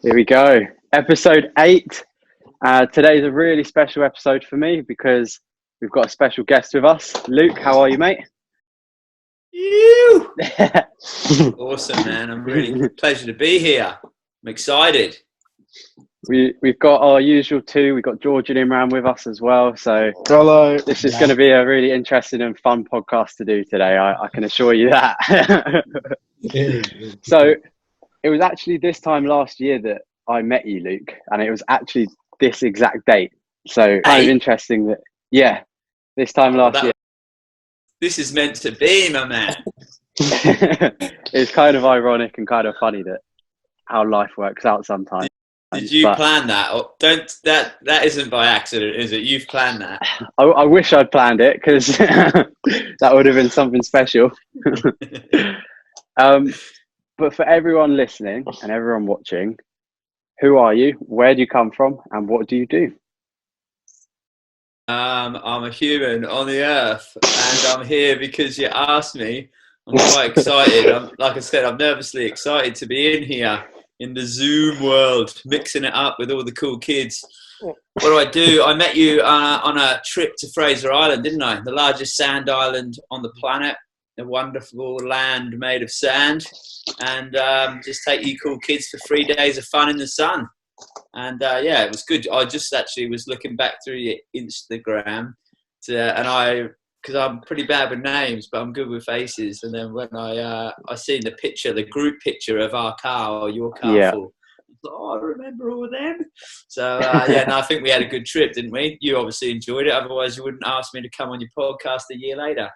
Here we go. Episode 8. Today's a really special episode for me because we've got a special guest with us. Luke, how are you, mate? You awesome, man. I'm really pleasure to be here. I'm excited. We've got our usual two. We've got George and Imran with us as well. So hello. This is going to be a really interesting and fun podcast to do today. I can assure you that. So it was actually this time last year that I met you, Luke, and it was actually this exact date. So kind of interesting that, yeah, this time last year. This is meant to be, my man. It's kind of ironic and kind of funny that how life works out sometimes. Did you plan that? Or that isn't by accident, is it? You've planned that. I wish I'd planned it because that would have been something special. But for everyone listening and everyone watching, who are you? Where do you come from? And what do you do? I'm a human on the earth, and I'm here because you asked me. I'm quite excited. Like I said, I'm nervously excited to be in here in the Zoom world, mixing it up with all the cool kids. What do? I met you on a trip to FRASER Island, didn't I? The largest sand island on the planet. A wonderful land made of sand, and just take you cool kids for 3 days of fun in the sun. And yeah, it was good. I just actually was looking back through your Instagram, because I'm pretty bad with names, but I'm good with faces. And then when I seen the picture, the group picture of our car or your car, yeah. full, I remember all of them. So yeah, no, I think we had a good trip, didn't we? You obviously enjoyed it. Otherwise, you wouldn't ask me to come on your podcast a year later.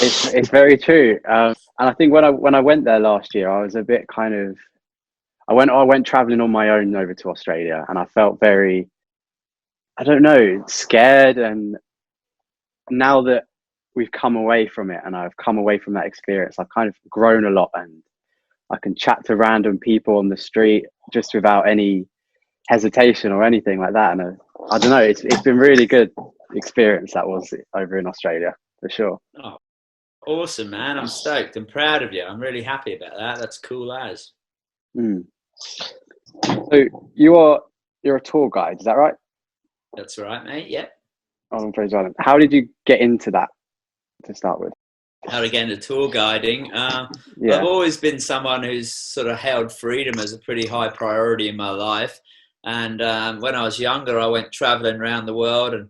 It's very true, and I think when I went there last year, I was a bit kind of. I went traveling on my own over to Australia, and I felt very, I don't know, scared. And now that we've come away from it, and I've come away from that experience, I've kind of grown a lot, and I can chat to random people on the street just without any hesitation or anything like that. And I don't know, it's been really good experience that was over in Australia for sure. Oh, awesome, man. I'm stoked. I'm proud of you. I'm really happy about that. That's cool as. So you're a tour guide, is that right? That's right, mate. Yep. On FRASER Island. How did you get into that to start with? How to get into tour guiding? Yeah. I've always been someone who's sort of held freedom as a pretty high priority in my life. And when I was younger, I went traveling around the world, and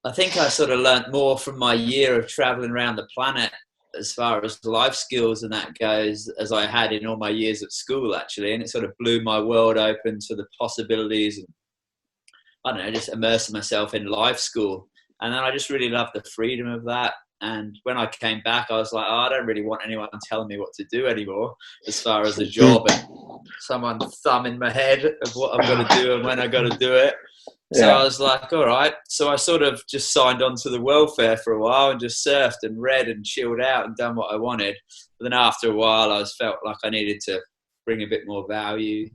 I think I sort of learnt more from my year of traveling around the planet as far as life skills and that goes as I had in all my years at school, actually. And it sort of blew my world open to the possibilities, and I don't know, just immersing myself in life school. And then I just really loved the freedom of that. And when I came back, I was like, I don't really want anyone telling me what to do anymore as far as a job and someone thumbing my head of what I've got to do and when I got to do it. So I was like, all right. So I sort of just signed on to the welfare for a while and just surfed and read and chilled out and done what I wanted. But then after a while, I felt like I needed to bring a bit more value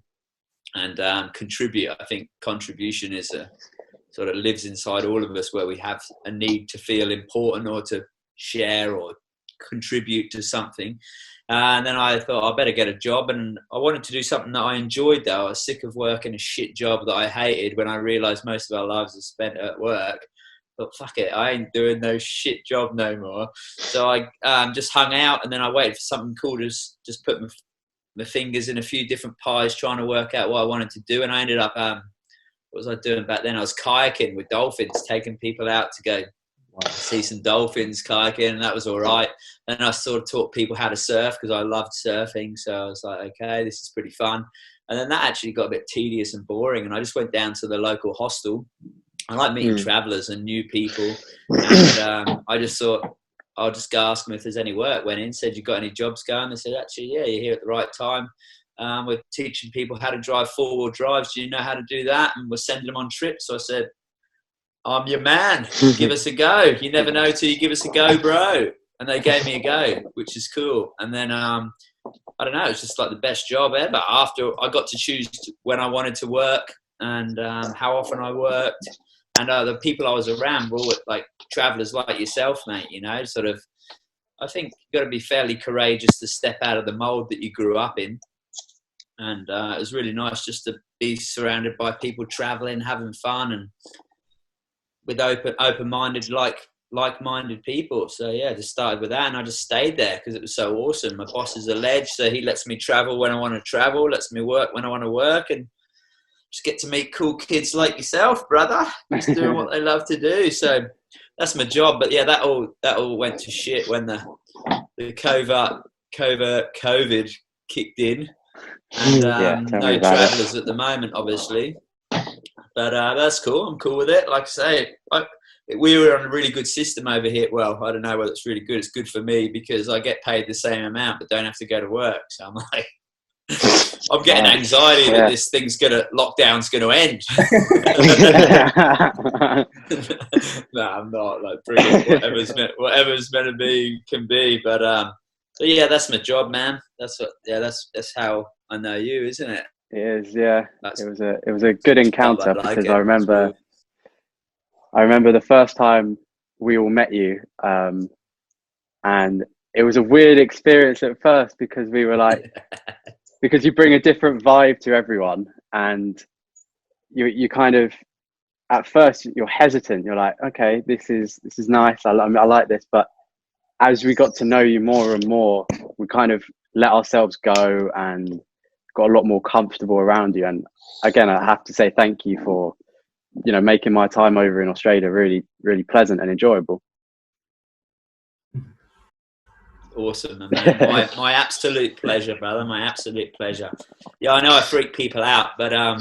and contribute. I think contribution is sort of lives inside all of us, where we have a need to feel important or to share or contribute to something. And then I thought I better get a job, and I wanted to do something that I enjoyed though. I was sick of working a shit job that I hated when I realised most of our lives are spent at work. But fuck it, I ain't doing no shit job no more. So I just hung out, and then I waited for something cool to just put my fingers in a few different pies trying to work out what I wanted to do. And I ended up, what was I doing back then? I was kayaking with dolphins, taking people out to go see some dolphins kayaking, and that was all right. And I sort of taught people how to surf because I loved surfing. So I was like, okay, this is pretty fun. And then that actually got a bit tedious and boring, and I just went down to the local hostel. I like meeting travellers and new people, and I just thought I'll just go ask them if there's any work. Went in, said, you got any jobs going? They said, actually, yeah, you're here at the right time. We're teaching people how to drive four-wheel drives. Do you know how to do that? And we're sending them on trips. So I said, I'm your man. Give us a go. You never know till you give us a go, bro. And they gave me a go, which is cool. And then, I don't know, it's just like the best job ever. After I got to choose when I wanted to work and how often I worked. And the people I was around were all like travellers like yourself, mate, you know, sort of. I think you've got to be fairly courageous to step out of the mould that you grew up in. And it was really nice just to be surrounded by people traveling, having fun, and with open-minded, like-minded people. So yeah, just started with that, and I just stayed there because it was so awesome. My boss is a ledge, so he lets me travel when I want to travel, lets me work when I want to work, and just get to meet cool kids like yourself, brother, just doing what they love to do. So that's my job. But yeah, that all went to shit when the COVID kicked in, and no travellers at the moment, obviously. But that's cool. I'm cool with it. Like I say, we were on a really good system over here. Well, I don't know whether it's really good. It's good for me because I get paid the same amount but don't have to go to work. So I'm like, I'm getting anxiety that this lockdown's gonna end. No, I'm not. Like, brilliant. Whatever's meant to be can be. But yeah, that's my job, man. That's how I know you, isn't it? It is, yeah. It was a good encounter because I remember the first time we all met you, and it was a weird experience at first because we were like, because you bring a different vibe to everyone, and you kind of, at first you're hesitant. You're like, okay, this is nice. I like this, but as we got to know you more and more, we kind of let ourselves go and got a lot more comfortable around you. And again, I have to say thank you for, making my time over in Australia really, really pleasant and enjoyable. Awesome, man. My absolute pleasure, brother. My absolute pleasure. Yeah, I know I freak people out, but I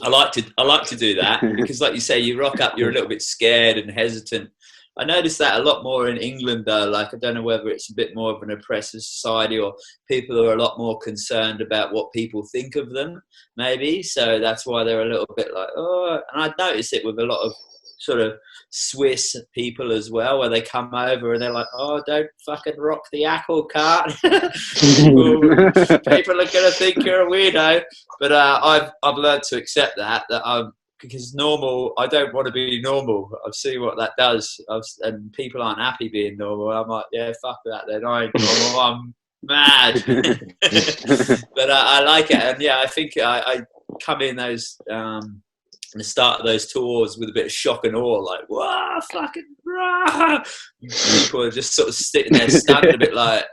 like to do that because, like you say, you rock up, you're a little bit scared and hesitant. I noticed that a lot more in England, though. Like, I don't know whether it's a bit more of an oppressive society or people are a lot more concerned about what people think of them, maybe. So that's why they're a little bit like, oh. And I noticed it with a lot of sort of Swiss people as well, where they come over and they're like, oh, don't fucking rock the apple cart. People are going to think you're a weirdo. But I've learned to accept that because normal, I don't want to be normal. I've seen what that does, and people aren't happy being normal. I'm like, yeah, fuck that then. I ain't normal. I'm mad. But I like it, and yeah, I think I come in those the start of those tours with a bit of shock and awe, like, wow, fucking rah! People are just sort of sitting there stunned, a bit like,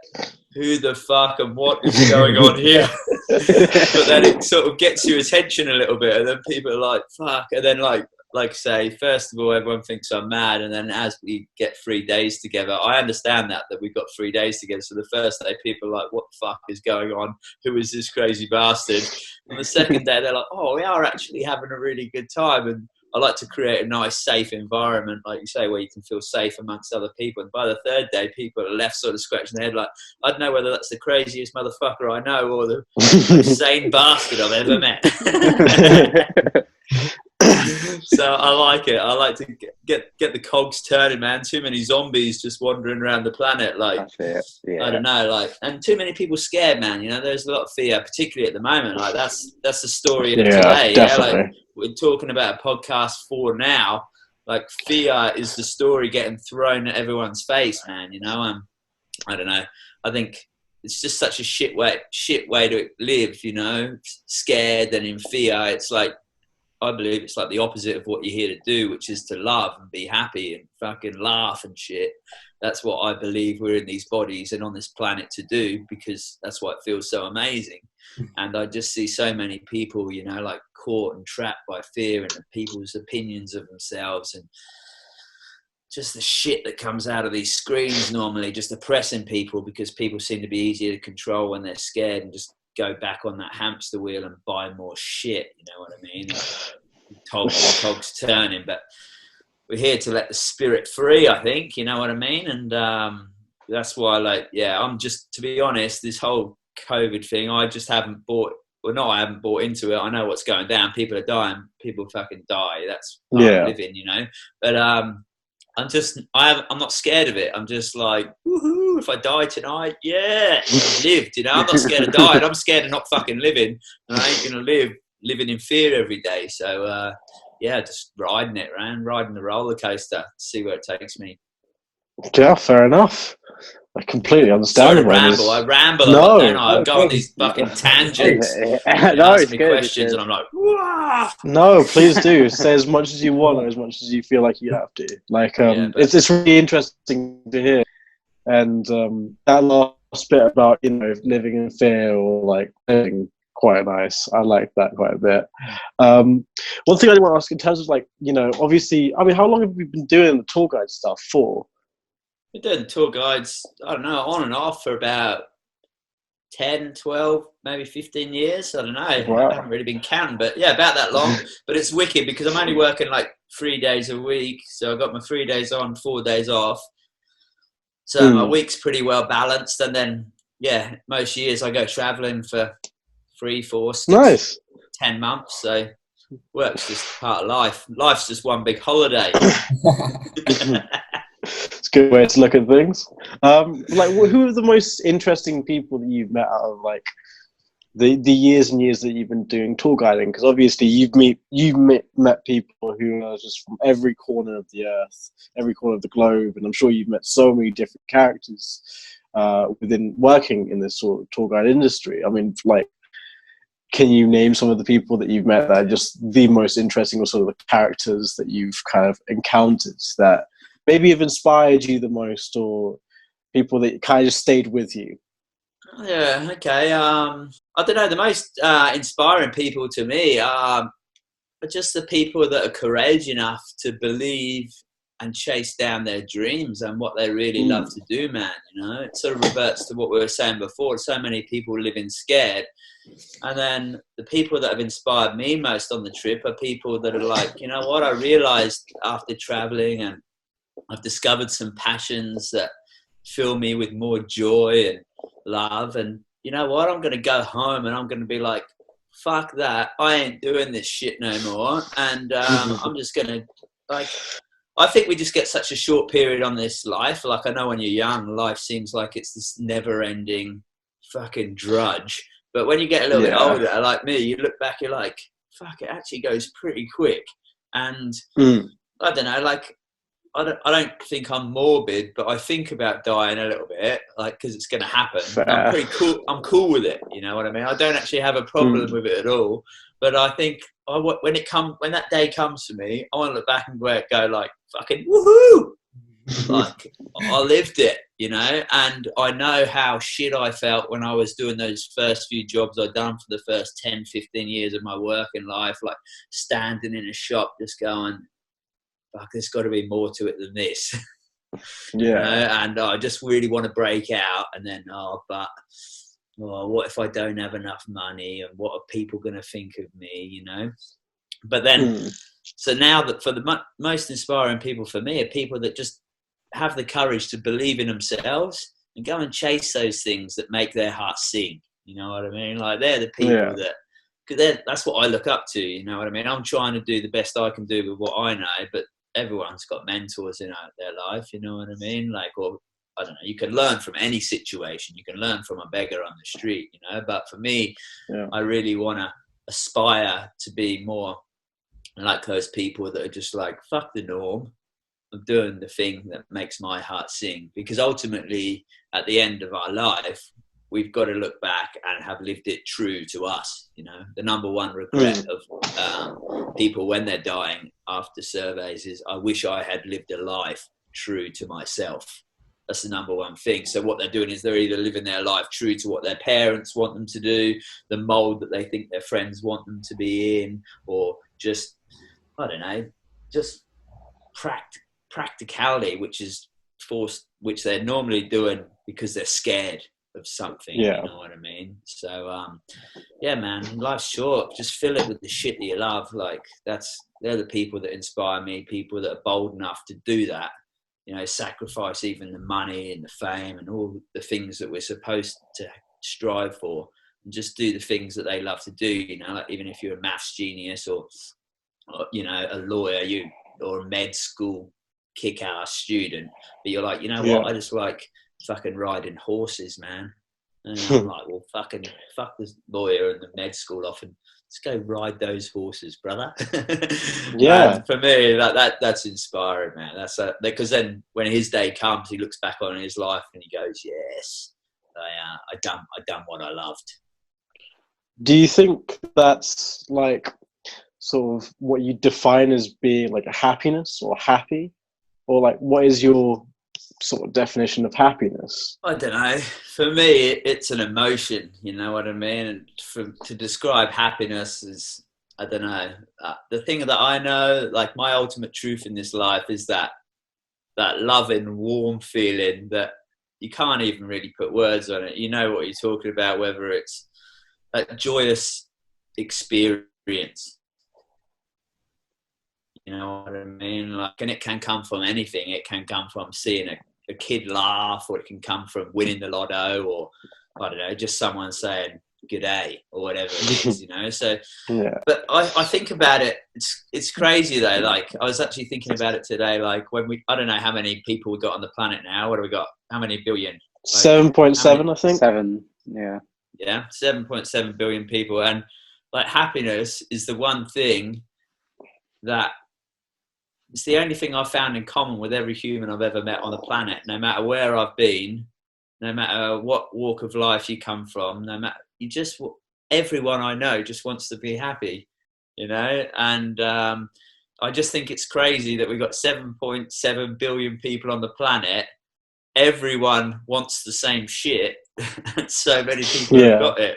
who the fuck and what is going on here? But then it sort of gets your attention a little bit, and then people are like, fuck. And then, like I say, first of all, everyone thinks I'm mad, and then as we get 3 days together, I understand that we've got 3 days together. So the first day, people are like, what the fuck is going on? Who is this crazy bastard? And the second day, they're like, oh, we are actually having a really good time. And I like to create a nice, safe environment, like you say, where you can feel safe amongst other people. And by the third day, people are left sort of scratching their head like, I don't know whether that's the craziest motherfucker I know or the insane bastard I've ever met. So I like it. I like to get the cogs turning, man. Too many zombies just wandering around the planet. Like, that's it. Yeah. I don't know, like, and too many people scared, man. There's a lot of fear, particularly at the moment. Like, that's the story of today. Definitely. Yeah, like we're talking about a podcast for now. Like, fear is the story getting thrown at everyone's face, man. I don't know. I think it's just such a shit way to live. Scared and in fear. It's like, I believe it's like the opposite of what you're here to do, which is to love and be happy and fucking laugh and shit. That's what I believe we're in these bodies and on this planet to do, because that's why it feels so amazing. And I just see so many people, like caught and trapped by fear and people's opinions of themselves, and just the shit that comes out of these screens normally, just oppressing people because people seem to be easier to control when they're scared and just go back on that hamster wheel and buy more shit, you know what I mean? Cogs turning, but we're here to let the spirit free, I think, you know what I mean? And that's why, I'm just, to be honest, this whole COVID thing, I just haven't I haven't bought into it. I know what's going down. People are dying. People fucking die. That's part of living, But I'm not scared of it. I'm just like, woohoo, if I die tonight, yeah, I've lived, I'm not scared of dying. I'm scared of not fucking living. And I ain't going to living in fear every day. So, just riding it, riding the roller coaster, see where it takes me. Yeah, fair enough. completely Sorry to understandable. ramble. I ramble a lot, don't No, I? I no, go on these fucking tangents. You No, ask it's me good. It's questions, good. and I'm like, "Wah!" no, please do say as much as you want or as much as you feel like you have to. Like, Yeah, but it's really interesting to hear. And that last bit about, you know, living in fear or like living, quite nice. I like that quite a bit. One thing I want to ask in terms of like, you know, obviously, I mean, how long have we been doing the tour guide stuff for? we've done tour guides, I don't know, on and off for about 10, 12, maybe 15 years. I don't know. I Wow. haven't really been counting, but yeah, about that long. But it's wicked because I'm only working like 3 days a week. So I've got my 3 days on, 4 days off. So my week's pretty well balanced. And then, yeah, most years I go traveling for 3, 4, 6, Nice. 10 months. So work's just part of life. Life's just one big holiday. It's a good way to look at things. Like, who are the most interesting people that you've met out of like the years and years that you've been doing tour guiding? Because obviously you've met people who are just from every corner of the earth, every corner of the globe, and I'm sure you've met so many different characters within working in this sort of tour guide industry. I mean, like, can you name some of the people that you've met that are just the most interesting, or sort of the characters that you've kind of encountered that maybe have inspired you the most, or people that kind of just stayed with you? Yeah, okay. I don't know. The most inspiring people to me are just the people that are courageous enough to believe and chase down their dreams and what they really love to do, man. You know, it sort of reverts to what we were saying before. So many people living scared. And then the people that have inspired me most on the trip are people that are like, you know what, I realized after traveling, and I've discovered some passions that fill me with more joy and love. And you know what? I'm going to go home and I'm going to be like, fuck that. I ain't doing this shit no more. And I'm just going to, like, I think we just get such a short period on this life. Like, I know when you're young, life seems like it's this never ending fucking drudge. But when you get a little bit older, like me, you look back, you're like, fuck, it actually goes pretty quick. And I don't know, like, I don't think I'm morbid, but I think about dying a little bit, like, because it's going to happen. And I'm pretty cool. I'm cool with it. You know what I mean? I don't actually have a problem with it at all. But I think when that day comes for me, I want to look back and go like, fucking woohoo! Like, I lived it, you know, and I know how shit I felt when I was doing those first few jobs I'd done for the first 10, 15 years of my working life, like standing in a shop just going, fuck, there's got to be more to it than this. You know? And I just really want to break out, and then what if I don't have enough money, and what are people going to think of me, you know? But then so now that for the most inspiring people for me are people that just have the courage to believe in themselves and go and chase those things that make their heart sing. You know what I mean? Like, they're the people that, because that's what I look up to. You know what I mean? I'm trying to do the best I can do with what I know, but everyone's got mentors in their life. You know what I mean? Like, or I don't know, you can learn from any situation. You can learn from a beggar on the street, you know, but for me, I really want to aspire to be more like those people that are just like, fuck the norm. I'm doing the thing that makes my heart sing. Because ultimately, at the end of our life, we've got to look back and have lived it true to us. You know, the number one regret of people when they're dying after surveys is, I wish I had lived a life true to myself. That's the number one thing. So what they're doing is they're either living their life true to what their parents want them to do, the mold that they think their friends want them to be in, or just, I don't know, just practicality, which is forced, which they're normally doing because they're scared of something. You know what I mean? So yeah, man, life's short. Just fill it with the shit that you love. Like, they're the people that inspire me, people that are bold enough to do that, you know, sacrifice even the money and the fame and all the things that we're supposed to strive for, and just do the things that they love to do. You know, like, even if you're a maths genius or you know, a lawyer, or a med school kick-ass student, but you're like, you know what, I just like fucking riding horses, man. And I'm like, well, fuck this lawyer and the med school off and let's go ride those horses, brother. Yeah. And for me, that's inspiring, man. Because then when his day comes, he looks back on his life and he goes, yes, I done what I loved. Do you think that's like sort of what you define as being like a happiness or happy? Or like, what is your sort of definition of happiness? I don't know. For me, it's an emotion. You know what I mean? And to describe happiness is, I don't know. The thing that I know, like my ultimate truth in this life, is that loving, warm feeling that you can't even really put words on it. You know what you're talking about, whether it's a joyous experience. You know what I mean? Like, and it can come from anything. It can come from seeing a kid laugh, or it can come from winning the lotto, or I don't know, just someone saying good day or whatever it is, you know. So, Yeah. but I think about it. It's crazy though. Like I was actually thinking about it today. Like when I don't know how many people we got on the planet now. What do we got? How many billion? Like, 7.7, I think. 7. Yeah. Yeah, 7.7 billion people, and like happiness is the one thing that. It's the only thing I've found in common with every human I've ever met on the planet, no matter where I've been, no matter what walk of life you come from, no matter, everyone I know just wants to be happy, you know? And I just think it's crazy that we've got 7.7 billion people on the planet. Everyone wants the same shit, and so many people have got it.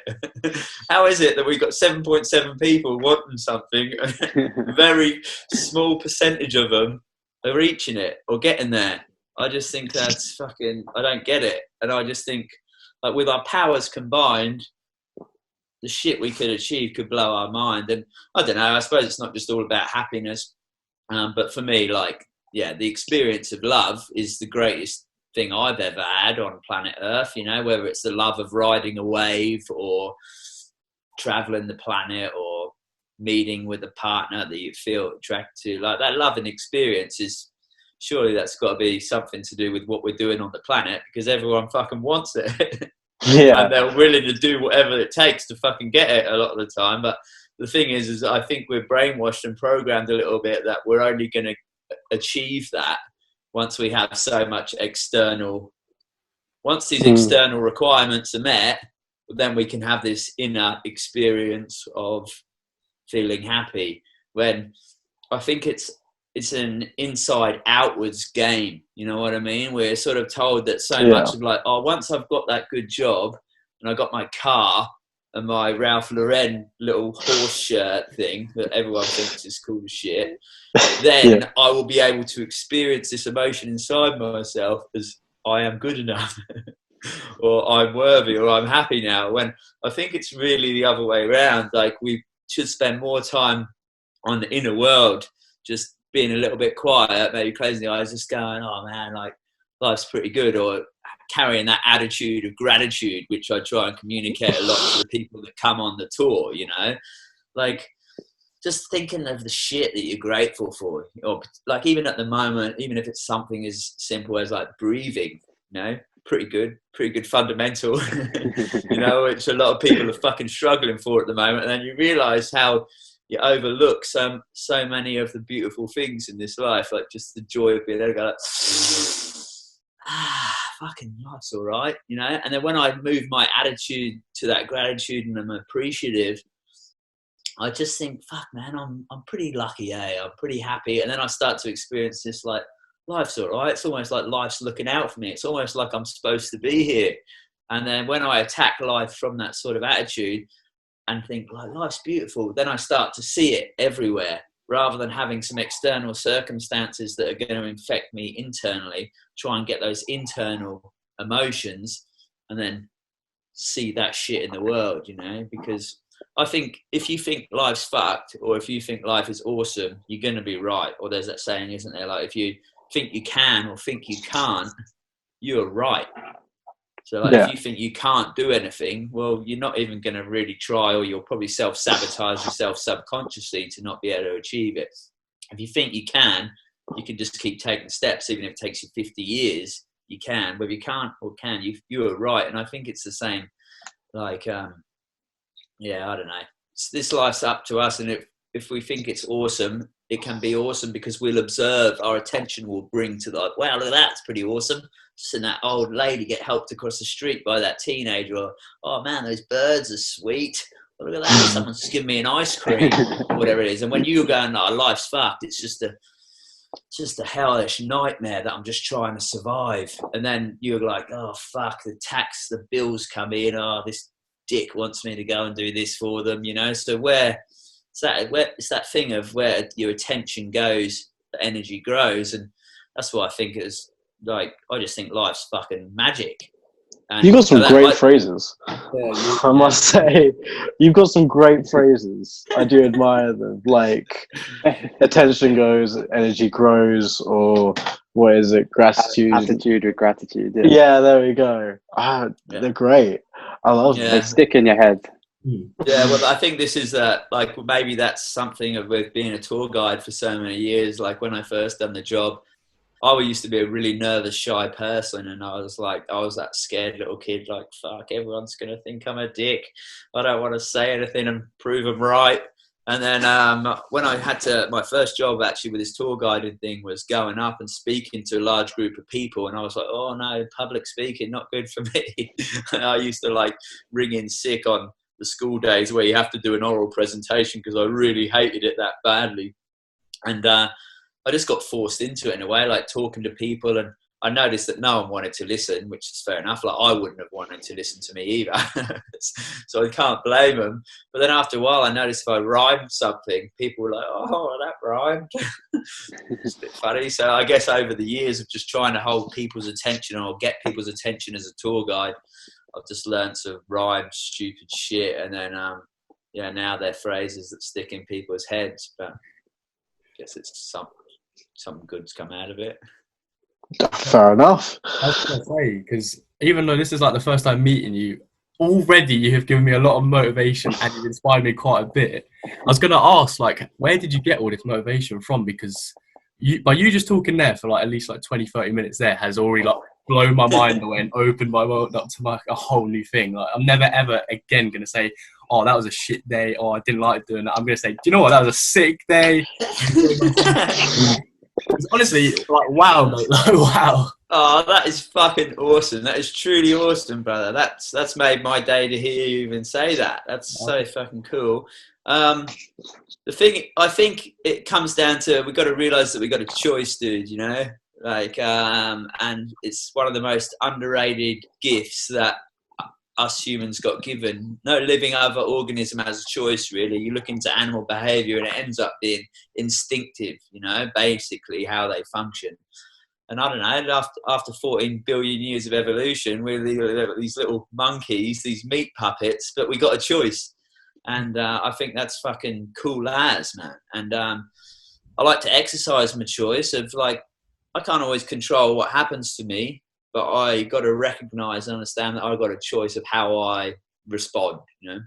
How is it that we've got 7.7 people wanting something, a very small percentage of them are reaching it or getting there? I just think that's fucking, I don't get it. And I just think, like, with our powers combined, the shit we could achieve could blow our mind. And I don't know, I suppose it's not just all about happiness, but for me, like, yeah, the experience of love is the greatest thing I've ever had on planet Earth, you know, whether it's the love of riding a wave or traveling the planet or meeting with a partner that you feel attracted to. Like that loving experience is, surely that's got to be something to do with what we're doing on the planet, because everyone fucking wants it. Yeah. And they're willing to do whatever it takes to fucking get it a lot of the time. But the thing is I think we're brainwashed and programmed a little bit that we're only going to achieve that once we have so much once these external requirements are met, then we can have this inner experience of feeling happy. When I think it's an inside outwards game, you know what I mean? We're sort of told that so much of like, oh, once I've got that good job and I got my car and my Ralph Lauren little horse shirt thing that everyone thinks is cool as shit, then I will be able to experience this emotion inside myself as I am good enough or I'm worthy or I'm happy now. When I think it's really the other way around. Like, we should spend more time on the inner world, just being a little bit quiet, maybe closing the eyes, just going, oh man, like life's pretty good, or carrying that attitude of gratitude, which I try and communicate a lot to the people that come on the tour, you know, like just thinking of the shit that you're grateful for, or like even at the moment, even if it's something as simple as like breathing, you know, pretty good fundamental, you know, which a lot of people are fucking struggling for at the moment. And then you realize how you overlook so many of the beautiful things in this life, like just the joy of being able to go like, fucking life's all right, you know. And then when I move my attitude to that gratitude and I'm appreciative, I just think, fuck man, I'm pretty lucky, I'm pretty happy. And then I start to experience this, like, life's all right. It's almost like life's looking out for me. It's almost like I'm supposed to be here. And then when I attack life from that sort of attitude and think, like, life's beautiful, then I start to see it everywhere, rather than having some external circumstances that are going to infect me internally, try and get those internal emotions and then see that shit in the world, you know. Because I think if you think life's fucked, or if you think life is awesome, you're going to be right. Or there's that saying, isn't there? Like, if you think you can or think you can't, you're right. So like, if you think you can't do anything, well, you're not even going to really try, or you'll probably self-sabotage yourself subconsciously to not be able to achieve it. If you think you can just keep taking steps, even if it takes you 50 years, you can. Whether you can't or can, you are right. And I think it's the same Like, yeah, I don't know. This life's up to us, and if we think it's awesome, it can be awesome because we'll observe. Our attention will bring to the, wow, look at that, it's pretty awesome. Seeing that old lady get helped across the street by that teenager, or oh man, those birds are sweet. Oh, look at that, someone's just giving me an ice cream, or whatever it is. And when you're going, oh, life's fucked, it's just a hellish nightmare that I'm just trying to survive. And then you're like, oh fuck, the bills come in. Oh, this dick wants me to go and do this for them, you know. So it's that thing of where your attention goes, the energy grows, and that's what I think is like. I just think life's fucking magic. And you've got some great phrases. I must say, you've got some great phrases. I do admire them. Like, attention goes, energy grows, or what is it? Gratitude. Attitude with gratitude. Yeah, there we go. They're great. I love them. They stick in your head. Yeah, well, I think this is like maybe that's something of with being a tour guide for so many years. Like when I first done the job, I used to be a really nervous, shy person, and I was that scared little kid. Like, fuck, everyone's gonna think I'm a dick. I don't want to say anything and prove them right. And then when I had my first job actually with this tour guiding thing was going up and speaking to a large group of people, and I was like, oh no, public speaking not good for me. And I used to like ring in sick on the school days where you have to do an oral presentation because I really hated it that badly. And I just got forced into it in a way, like talking to people, and I noticed that no one wanted to listen, which is fair enough. Like I wouldn't have wanted to listen to me either. So I can't blame them. But then after a while, I noticed if I rhymed something, people were like, oh, that rhymed. It's a bit funny. So I guess over the years of just trying to hold people's attention or get people's attention as a tour guide, I've just learned to rhyme stupid shit. And then, now they're phrases that stick in people's heads. But I guess it's some good's come out of it. Fair enough. I was going to say, because even though this is like the first time meeting you, already you have given me a lot of motivation and you've inspired me quite a bit. I was going to ask, like, where did you get all this motivation from? Because by you just talking there for like at least like 20, 30 minutes there has already like blown my mind away and opened my world up to a whole new thing. Like, I'm never ever again going to say, oh, that was a shit day, or I didn't like doing that. I'm going to say, do you know what? That was a sick day. Honestly, like, wow, mate. Like, wow. Oh, that is fucking awesome. That is truly awesome, brother. That's made my day to hear you even say that. That's so fucking cool. The thing, I think it comes down to, we've got to realise that we've got a choice, dude, you know? Like, and it's one of the most underrated gifts that us humans got given. No living other organism has a choice, really. You look into animal behaviour and it ends up being instinctive, you know, basically how they function. And I don't know, after 14 billion years of evolution, we're these little monkeys, these meat puppets, but we got a choice. And I think that's fucking cool as, man. And I like to exercise my choice of, like, I can't always control what happens to me, but I got to recognise and understand that I've got a choice of how I respond, you know.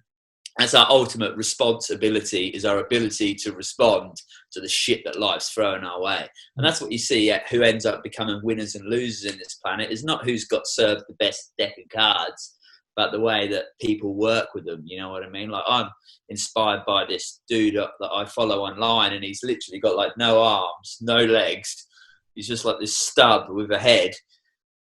That's our ultimate responsibility, is our ability to respond to the shit that life's throwing our way. And that's what you see at who ends up becoming winners and losers in this planet, is not who's got served the best deck of cards, but the way that people work with them, you know what I mean? Like, I'm inspired by this dude that I follow online, and he's literally got like no arms, no legs. He's just like this stub with a head.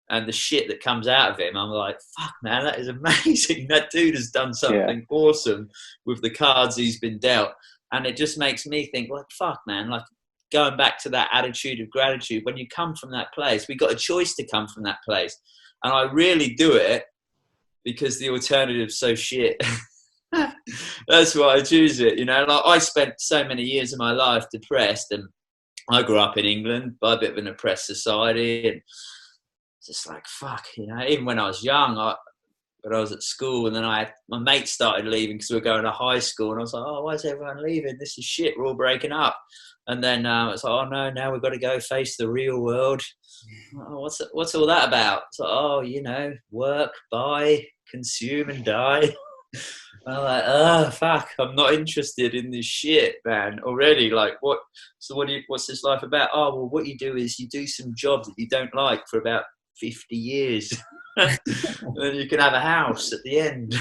And the shit that comes out of him, I'm like, fuck, man, that is amazing. That dude has done something awesome with the cards he's been dealt. And it just makes me think, like, fuck, man, like, going back to that attitude of gratitude, when you come from that place, we got a choice to come from that place. And I really do it because the alternative's so shit. That's why I choose it, you know. Like, I spent so many years of my life depressed, and I grew up in England by a bit of an oppressed society, and just like, fuck, you know, even when I was young, when I was at school, and then my mates started leaving because we were going to high school, and I was like, oh, why is everyone leaving? This is shit, we're all breaking up. And then it's like, oh no, now we've got to go face the real world. Oh, what's all that about? It's like, oh, you know, work, buy, consume and die. I'm like, oh fuck, I'm not interested in this shit, man, already. Like, what's this life about? Oh, well, what you do is you do some job that you don't like for about 50 years. And then you can have a house at the end.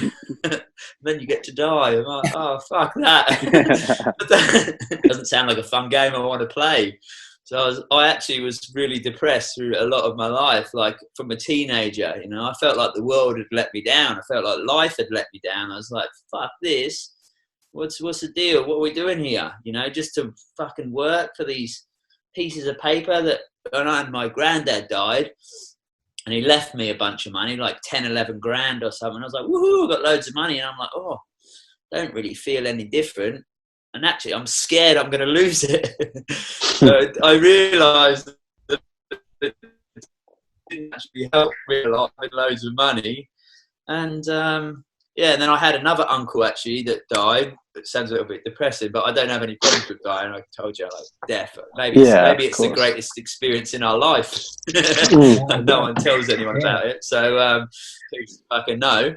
And then you get to die. I'm like, oh, fuck that. But that doesn't sound like a fun game I want to play. So I actually was really depressed through a lot of my life, like from a teenager, you know. I felt like the world had let me down. I felt like life had let me down. I was like, fuck this. What's the deal? What are we doing here? You know, just to fucking work for these pieces of paper that, and my granddad died. And he left me a bunch of money, like 10, 11 grand or something. I was like, woohoo, got loads of money. And I'm like, oh, don't really feel any different. And actually, I'm scared I'm going to lose it. So I realised that it didn't actually help me a lot with loads of money. And yeah, and then I had another uncle actually that died. It sounds a little bit depressing, but I don't have any problems with dying. I told you, like death. Maybe it's the greatest experience in our life. And no one tells anyone about it, so who's fucking know?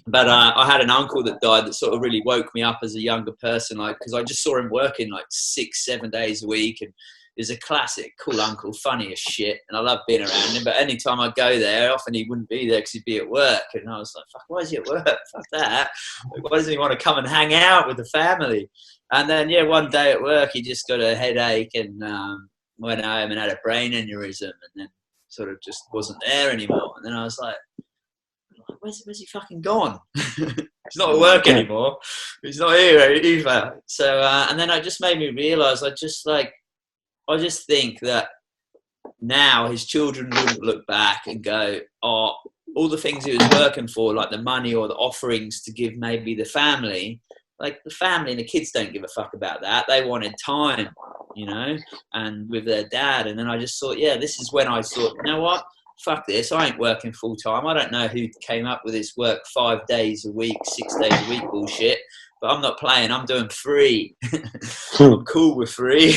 But I had an uncle that died that sort of really woke me up as a younger person, like because I just saw him working like 6-7 days a week, and he's a classic cool uncle, funny as shit, and I love being around him. But anytime I go there, often he wouldn't be there because he'd be at work, and I was like, fuck, why is he at work? Fuck that. Like, why doesn't he want to come and hang out with the family? And then yeah, one day at work he just got a headache and went home and had a brain aneurysm, and then sort of just wasn't there anymore. And then I was like, where's he fucking gone? He's not at work anymore. He's not here either. So and then it just made me realise I just think that now his children wouldn't look back and go, oh, all the things he was working for, like the money or the offerings to give maybe the family, like the family and the kids don't give a fuck about that. They wanted time, you know, and with their dad. And then I just thought, yeah, this is when I thought, you know what? Fuck this, I ain't working full time. I don't know who came up with this work 5 days a week, 6 days a week bullshit, but I'm not playing, I'm doing free. I'm cool with free.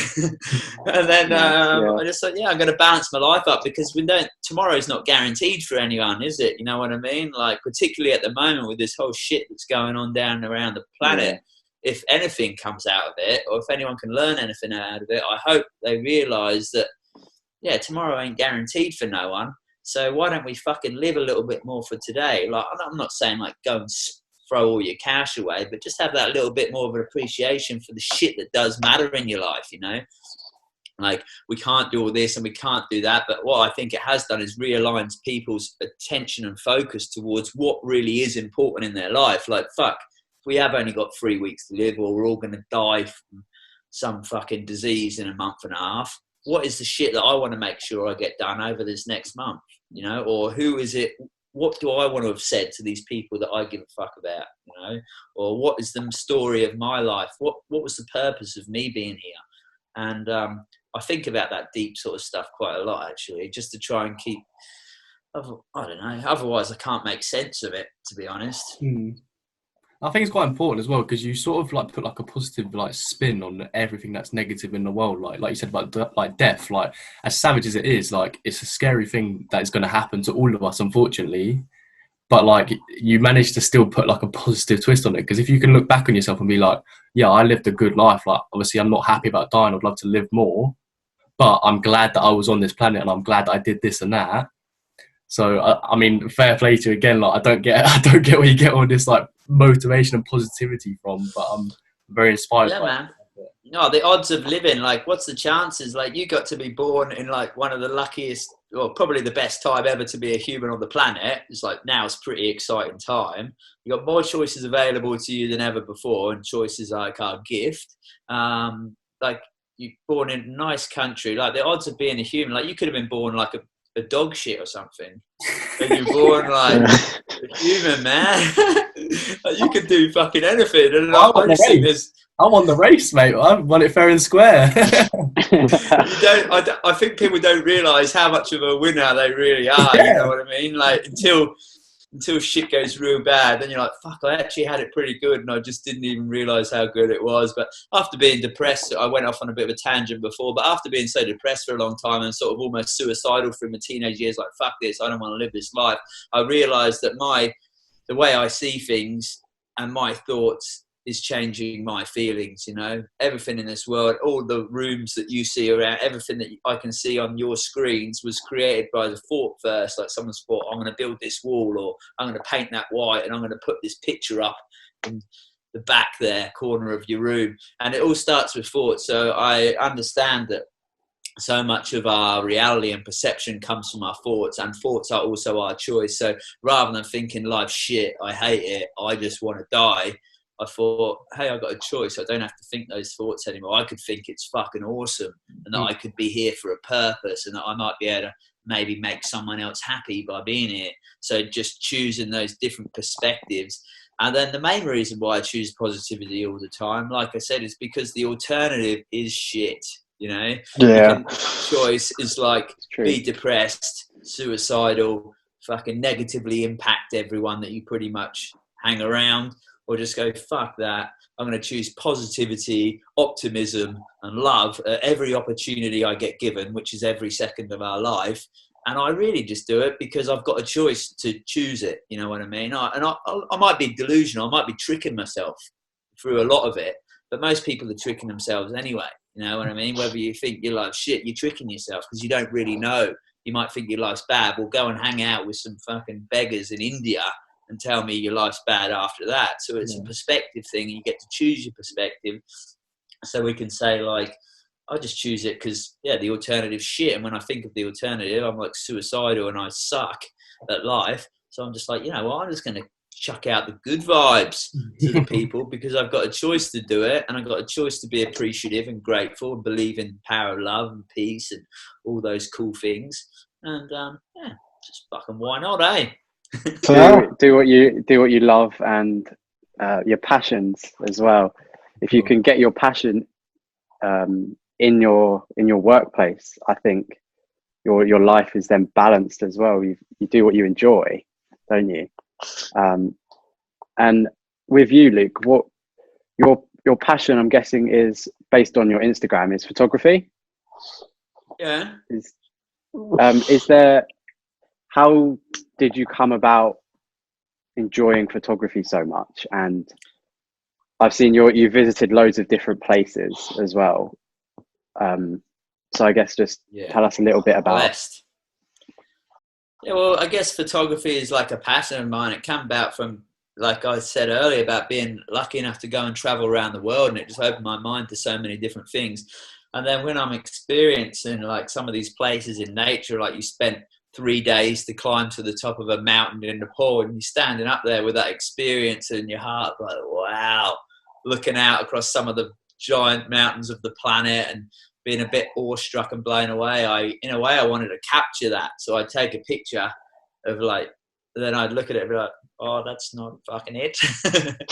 And then I just thought, yeah, I'm going to balance my life up, because tomorrow's not guaranteed for anyone, is it? You know what I mean? Like, particularly at the moment with this whole shit that's going on down around the planet, if anything comes out of it, or if anyone can learn anything out of it, I hope they realise that, yeah, tomorrow ain't guaranteed for no one. So why don't we fucking live a little bit more for today? Like, I'm not saying like go and throw all your cash away, but just have that little bit more of an appreciation for the shit that does matter in your life, you know? Like, we can't do all this and we can't do that, but what I think it has done is realigns people's attention and focus towards what really is important in their life. Like, fuck, if we have only got 3 weeks to live, or we're all going to die from some fucking disease in a month and a half, what is the shit that I want to make sure I get done over this next month, you know? Or who is it, what do I want to have said to these people that I give a fuck about, you know? Or what is the story of my life? What was the purpose of me being here? And I think about that deep sort of stuff quite a lot, actually, just to try and keep, I don't know, otherwise I can't make sense of it, to be honest. I think it's quite important as well, because you sort of like put like a positive like spin on everything that's negative in the world. Like you said about like death, like as savage as it is, like it's a scary thing that is going to happen to all of us, unfortunately. But like you manage to still put like a positive twist on it, because if you can look back on yourself and be like, yeah, I lived a good life. Like obviously I'm not happy about dying. I'd love to live more, but I'm glad that I was on this planet and I'm glad that I did this and that. So I mean, fair play to you again. Like I don't get where you get all this like motivation and positivity from, but I'm very inspired. Yeah, man. No, the odds of living, like, what's the chances? Like, you got to be born in like one of the luckiest, or probably the best time ever to be a human on the planet. It's like, now it's a pretty exciting time. You got more choices available to you than ever before, and choices like our gift. Like, you're born in a nice country. Like, the odds of being a human, like, you could have been born like a dog shit or something. But you're born like a human, man. Like, you can do fucking anything. And I'm on the race, mate. I've won it fair and square. I think people don't realise how much of a winner they really are. You know what I mean? Like, until shit goes real bad, then you're like, fuck, I actually had it pretty good, and I just didn't even realise how good it was. But after being depressed, I went off on a bit of a tangent before, but after being so depressed for a long time and sort of almost suicidal through my teenage years, like, fuck this, I don't want to live this life, I realised that the way I see things and my thoughts is changing my feelings, you know. Everything in this world, all the rooms that you see around, everything that I can see on your screens was created by the thought first. Like someone's thought, I'm going to build this wall, or I'm going to paint that white, and I'm going to put this picture up in the back there corner of your room. And it all starts with thought. So I understand that so much of our reality and perception comes from our thoughts, and thoughts are also our choice. So rather than thinking life's shit, I hate it, I just want to die, I thought, hey, I've got a choice. I don't have to think those thoughts anymore. I could think it's fucking awesome, and that I could be here for a purpose, and that I might be able to maybe make someone else happy by being here. So just choosing those different perspectives. And then the main reason why I choose positivity all the time, like I said, is because the alternative is shit. You know, Yeah. choice is like be depressed, suicidal, fucking negatively impact everyone that you pretty much hang around, or just go, fuck that. I'm going to choose positivity, optimism, and love at every opportunity I get given, which is every second of our life. And I really just do it because I've got a choice to choose it. You know what I mean? I might be delusional. I might be tricking myself through a lot of it, but most people are tricking themselves anyway. You know what I mean? Whether you think your life's shit, you're tricking yourself because you don't really know. You might think your life's bad. Well, go and hang out with some fucking beggars in India and tell me your life's bad after that. So it's a perspective thing. You get to choose your perspective. So we can say, like, I just choose it because, the alternative's shit. And when I think of the alternative, I'm like suicidal and I suck at life. So I'm just like, you know what? I'm just going to chuck out the good vibes to the people because I've got a choice to do it, and I've got a choice to be appreciative and grateful and believe in the power of love and peace and all those cool things. And just fucking why not, eh? do what you love, and your passions as well. If you can get your passion in your workplace, I think your life is then balanced as well. You do what you enjoy, don't you? And with you, Luke, what your passion, I'm guessing, is based on your Instagram, is photography. Yeah. Is there? How did you come about enjoying photography so much? And I've seen you visited loads of different places as well. So I guess just tell us a little bit about. Blessed. Yeah, well, I guess photography is like a passion of mine. It came about from, like I said earlier, about being lucky enough to go and travel around the world, and it just opened my mind to so many different things. And then when I'm experiencing like some of these places in nature, like you spent 3 days to climb to the top of a mountain in Nepal, and you're standing up there with that experience in your heart, like, wow, looking out across some of the giant mountains of the planet and being a bit awestruck and blown away. In a way, I wanted to capture that. So I'd take a picture of like, then I'd look at it and be like, oh, that's not fucking it.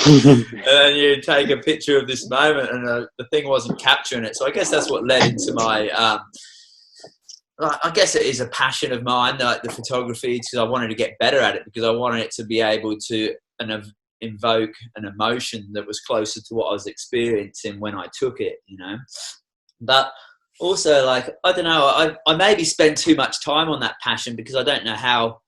And then you take a picture of this moment, and the thing wasn't capturing it. So I guess that's what led into my, I guess it is a passion of mine, like the photography, because I wanted to get better at it, because I wanted it to be able to invoke an emotion that was closer to what I was experiencing when I took it, you know. But also, like, I don't know, I maybe spend too much time on that passion because I don't know how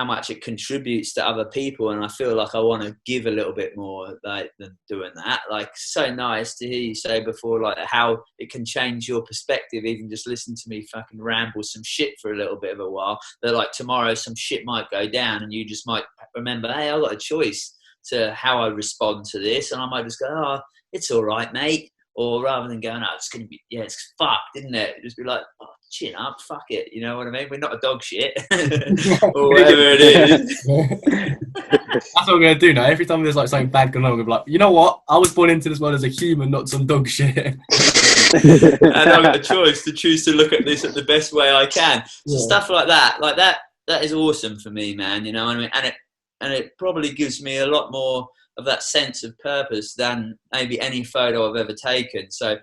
much it contributes to other people, and I feel like I want to give a little bit more like than doing that. Like, so nice to hear you say before, like, how it can change your perspective. Even just listen to me fucking ramble some shit for a little bit of a while, that like tomorrow some shit might go down and you just might remember, hey, I've got a choice to how I respond to this, and I might just go, oh, it's all right, mate. Or rather than going, oh, it's going to be, it's fucked, isn't it? Just be like, oh, chin up, fuck it. You know what I mean? We're not a dog shit. Or whatever it is. That's what we're going to do now. Every time there's like something bad going on, we'll be like, you know what? I was born into this world as a human, not some dog shit. And I've got a choice to choose to look at this at the best way I can. So stuff like that is awesome for me, man. You know what I mean? And it probably gives me a lot more of that sense of purpose than maybe any photo I've ever taken. So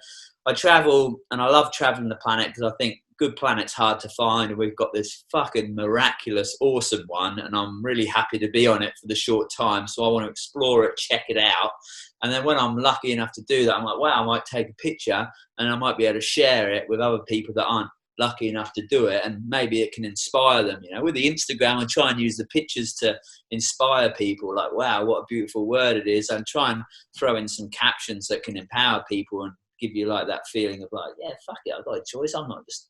I travel, and I love traveling the planet because I think good planet's hard to find, and we've got this fucking miraculous, awesome one, and I'm really happy to be on it for the short time. So I want to explore it, check it out. And then when I'm lucky enough to do that, I'm like, wow, I might take a picture and I might be able to share it with other people that aren't lucky enough to do it, and maybe it can inspire them. You know, with the Instagram, I try and use the pictures to inspire people, like, wow, what a beautiful word it is, and try and throw in some captions that can empower people and give you like that feeling of like, yeah, fuck it, I've got a choice. I'm not just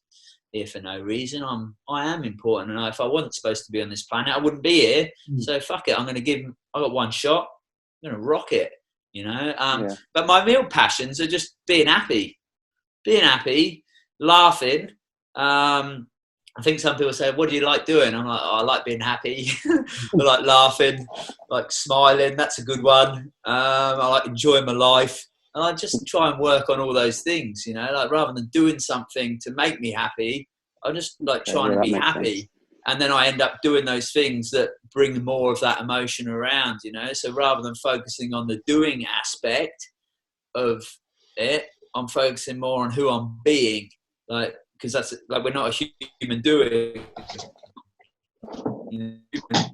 here for no reason. I am important, and if I wasn't supposed to be on this planet, I wouldn't be here. So fuck it, I got one shot, I'm gonna rock it, you know. But my real passions are just being happy, laughing. I think some people say, what do you like doing? I'm like, oh, I like being happy. I like laughing, like smiling, that's a good one. I like enjoying my life. And I just try and work on all those things, you know, like rather than doing something to make me happy, I just like trying to be happy. Sense. And then I end up doing those things that bring more of that emotion around, you know. So rather than focusing on the doing aspect of it, I'm focusing more on who I'm being, like, because that's like, we're not a human doing.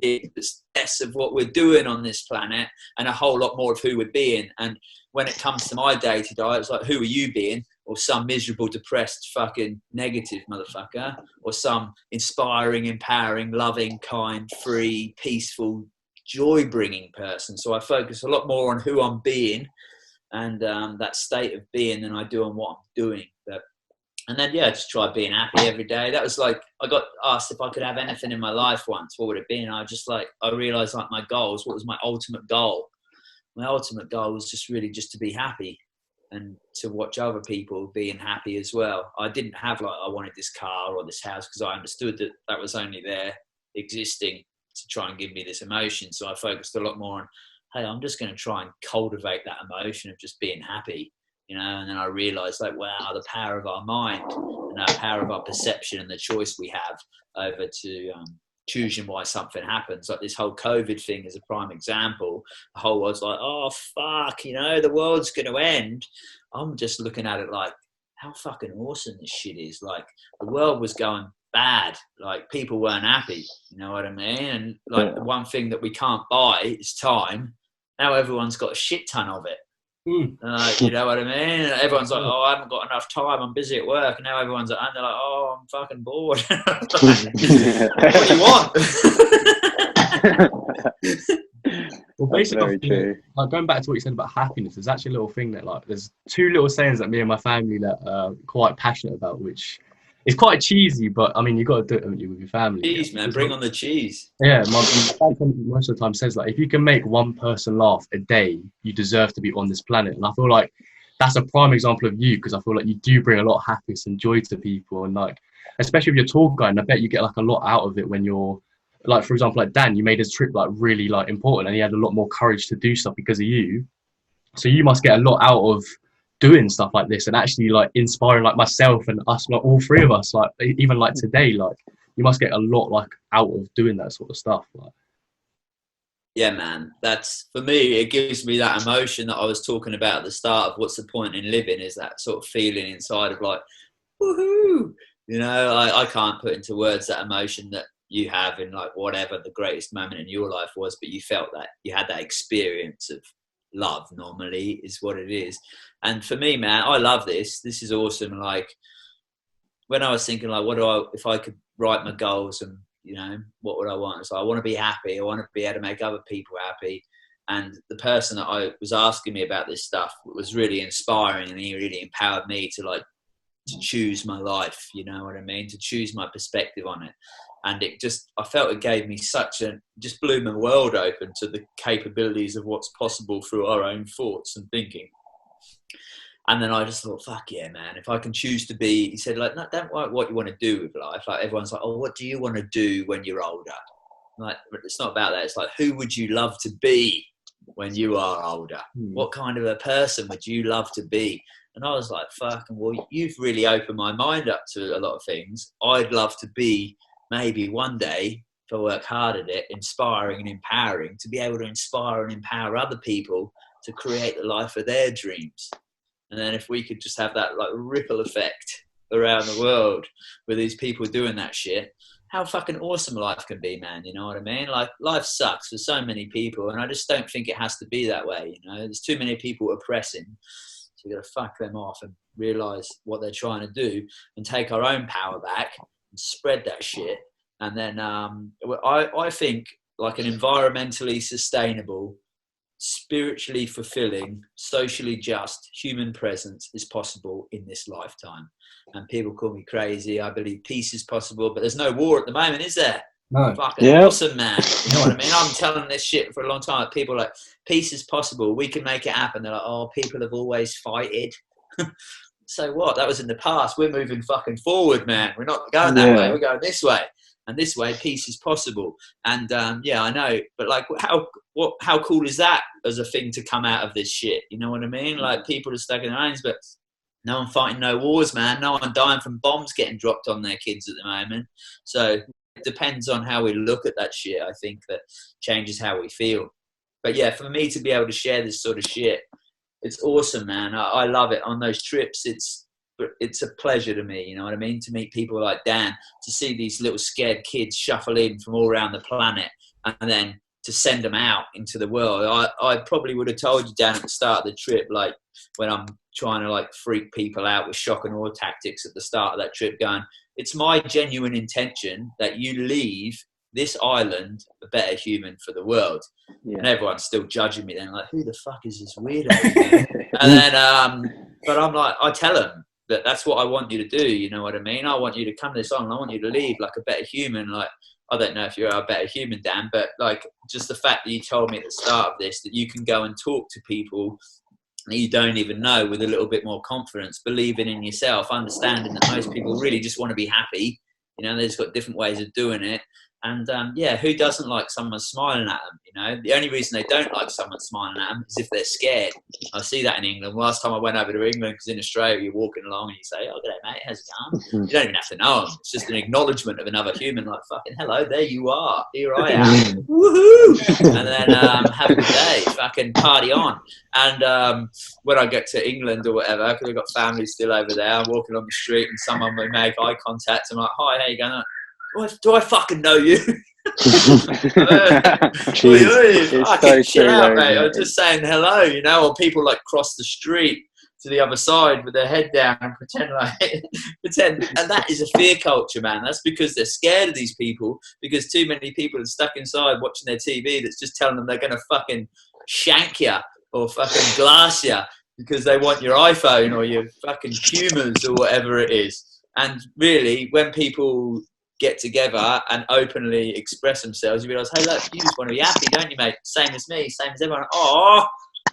It's less of what we're doing on this planet and a whole lot more of who we're being. And when it comes to my day-to-day, it's like, who are you being? Or some miserable, depressed, fucking negative motherfucker, or some inspiring, empowering, loving, kind, free, peaceful, joy-bringing person. So I focus a lot more on who I'm being and that state of being than I do on what I'm doing. And then, yeah, just try being happy every day. That was like, I got asked if I could have anything in my life once, what would it be? And I realized like my goals, what was my ultimate goal? My ultimate goal was just really just to be happy and to watch other people being happy as well. I didn't have like, I wanted this car or this house, because I understood that that was only there existing to try and give me this emotion. So I focused a lot more on, hey, I'm just going to try and cultivate that emotion of just being happy. You know, and then I realized like, wow, the power of our mind and the power of our perception and the choice we have over to choosing why something happens. Like this whole COVID thing is a prime example. The whole world's like, oh, fuck, you know, the world's going to end. I'm just looking at it like, how fucking awesome this shit is. Like the world was going bad. Like people weren't happy. You know what I mean? And like the one thing that we can't buy is time. Now everyone's got a shit ton of it. You know what I mean? Everyone's like, oh, I haven't got enough time, I'm busy at work. And now everyone's like, they're like, oh, I'm fucking bored. What do you want? Well, basically, like going back to what you said about happiness, there's actually a little thing that like, there's two little sayings that me and my family that are quite passionate about, which is quite cheesy, but I mean, you got to do it, haven't you, with your family? Cheese, man, bring on the cheese. Yeah, my dad most of the time says like, if you can make one person laugh a day, you deserve to be on this planet. And I feel like that's a prime example of you, because I feel like you do bring a lot of happiness and joy to people, and like, especially with your tour guide, and I bet you get like a lot out of it when you're like, for example, like Dan, you made his trip like really like important, and he had a lot more courage to do stuff because of you. So you must get a lot out of doing stuff like this and actually like inspiring like myself and us, like all three of us, like even like today, like you must get a lot like out of doing that sort of stuff. Like, yeah, man, that's for me, it gives me that emotion that I was talking about at the start of what's the point in living, is that sort of feeling inside of like, woohoo, you know. I can't put into words that emotion that you have in like whatever the greatest moment in your life was, but you felt that you had that experience of love, normally is what it is. And for me, man, I love this is awesome. Like when I was thinking like, if I could write my goals and, you know, what would I want? So I want to be happy, I want to be able to make other people happy. And the person that I was asking me about this stuff was really inspiring, and he really empowered me to like to choose my life, you know what I mean, to choose my perspective on it. And it just, I felt it gave me just blew my world open to the capabilities of what's possible through our own thoughts and thinking. And then I just thought, fuck yeah, man, if I can choose to be, he said, like, no, don't worry what you want to do with life. Like everyone's like, oh, what do you want to do when you're older? Like, but it's not about that. It's like, who would you love to be when you are older? What kind of a person would you love to be? And I was like, fucking, well, you've really opened my mind up to a lot of things. I'd love to be, maybe one day, if I work hard at it, inspiring and empowering, to be able to inspire and empower other people to create the life of their dreams. And then if we could just have that like ripple effect around the world with these people doing that shit, how fucking awesome life can be, man. You know what I mean? Like life sucks for so many people, and I just don't think it has to be that way. You know, there's too many people oppressing So you got to fuck them off and realize what they're trying to do and take our own power back and spread that shit. And then I think like an environmentally sustainable, spiritually fulfilling, socially just human presence is possible in this lifetime. And people call me crazy. I believe peace is possible, but there's no war at the moment, is there? No. Fucking awesome, man. You know what I mean? I'm telling this shit for a long time. People are like, peace is possible. We can make it happen. They're like, oh, people have always fighted. So what? That was in the past. We're moving fucking forward, man. We're not going that way. We're going this way. And this way, peace is possible. And yeah, I know. But like, how cool is that as a thing to come out of this shit? You know what I mean? Like, people are stuck in their homes, but no one fighting no wars, man. No one dying from bombs getting dropped on their kids at the moment. So it depends on how we look at that shit. I think that changes how we feel. But yeah, for me to be able to share this sort of shit, it's awesome, man. I love it. On those trips, it's a pleasure to me, you know what I mean? To meet people like Dan, to see these little scared kids shuffle in from all around the planet, and then to send them out into the world. I probably would have told you, Dan, at the start of the trip, like when I'm trying to like freak people out with shock and awe tactics at the start of that trip, going, it's my genuine intention that you leave this island a better human for the world. Yeah. And everyone's still judging me then, like, who the fuck is this weirdo? And then, but I'm like, I tell them that that's what I want you to do. You know what I mean? I want you to come to this island. I want you to leave like a better human. Like, I don't know if you're a better human, Dan, but like just the fact that you told me at the start of this that you can go and talk to people that you don't even know with a little bit more confidence, believing in yourself, understanding that most people really just want to be happy. You know, they've just got different ways of doing it. And yeah, who doesn't like someone smiling at them? You know, the only reason they don't like someone smiling at them is if they're scared. I see that in England. Last time I went over to England, because in Australia you're walking along and you say, "Oh, g'day, mate, how's it going?" You don't even have to know them. It's just an acknowledgement of another human. Like, fucking hello, there you are. Here I am. Woohoo! And then have a good day. Fucking party on. And when I get to England or whatever, because I've got family still over there, I'm walking on the street and someone will make eye contact. I'm like, "Hi, how you going?" Do I fucking know you? Fucking chill out, mate. I'm just saying hello, you know, or people like cross the street to the other side with their head down and pretend. And that is a fear culture, man. That's because they're scared of these people, because too many people are stuck inside watching their TV that's just telling them they're going to fucking shank you or fucking glass you because they want your iPhone or your fucking Pumas or whatever it is. And really, when people get together and openly express themselves, you realise, hey, look, you just want to be happy, don't you, mate? Same as me, same as everyone. Oh,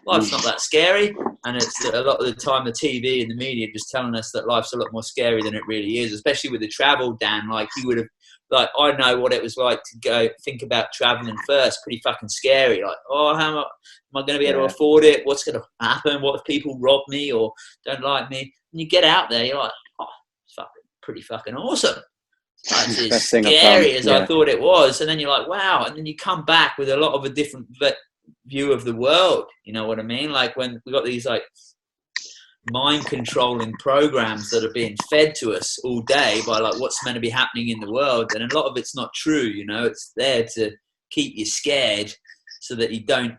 life's not that scary. And it's a lot of the time the TV and the media just telling us that life's a lot more scary than it really is, especially with the travel, Dan. Like, you would have, like, I know what it was like to go think about travelling first. Pretty fucking scary. Like, oh, how am I going to be able to afford it? What's going to happen? What if people rob me or don't like me? And you get out there, you're like, oh, it's pretty fucking awesome. It's as scary as I thought it was. And then you're like, wow. And then you come back with a lot of a different view of the world. You know what I mean? Like, when we got these like mind controlling programs that are being fed to us all day by like what's meant to be happening in the world. And a lot of it's not true. You know, it's there to keep you scared so that you don't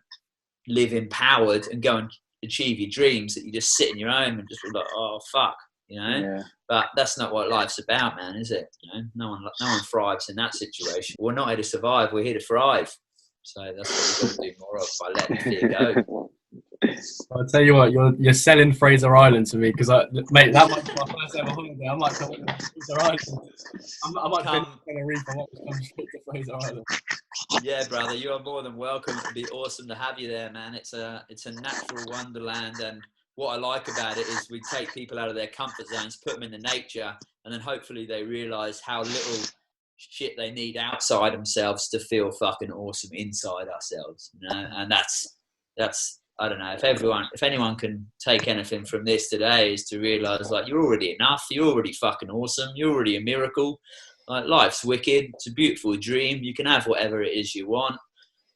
live empowered and go and achieve your dreams, that you just sit in your home and just be like, oh, fuck. You know, but that's not what life's about, man, is it? You know, no one thrives in that situation. We're not here to survive; we're here to thrive. So that's what we've got to do more of by letting fear go. I'll tell you what, you're selling Fraser Island to me, because mate, that might be my first ever holiday. I might come to Fraser Island. I might come Tenerife. I might come straight to Fraser Island. Yeah, brother, you are more than welcome. It'd be awesome to have you there, man. It's a natural wonderland, and what I like about it is we take people out of their comfort zones, put them in the nature, and then hopefully they realise how little shit they need outside themselves to feel fucking awesome inside ourselves. You know? And that's I don't know, if anyone can take anything from this today, is to realise, like, you're already enough, you're already fucking awesome, you're already a miracle. Like, life's wicked, it's a beautiful dream, you can have whatever it is you want.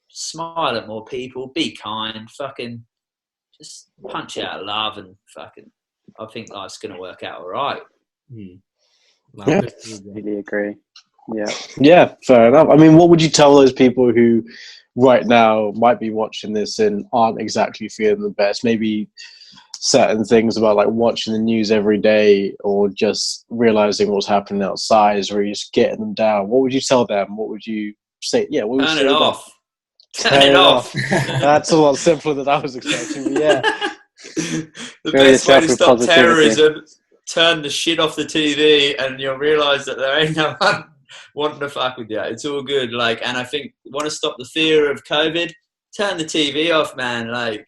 Smile at more people, be kind, fucking just punch out love, and fucking, I think life's going to work out all right. I really agree. Yeah, fair enough. I mean, what would you tell those people who right now might be watching this and aren't exactly feeling the best? Maybe certain things about like watching the news every day or just realizing what's happening outside, or you just getting them down, what would you tell them? What would you say? Yeah, what would you Turn say it to them? off. Turn it off. That's a lot simpler than I was expecting. But yeah, The Fill best way yourself to with stop positivity. terrorism, turn the shit off the TV and you'll realise that there ain't no one wanting to fuck with you. It's all good. Like, and I think, want to stop the fear of COVID, turn the TV off, man. Like,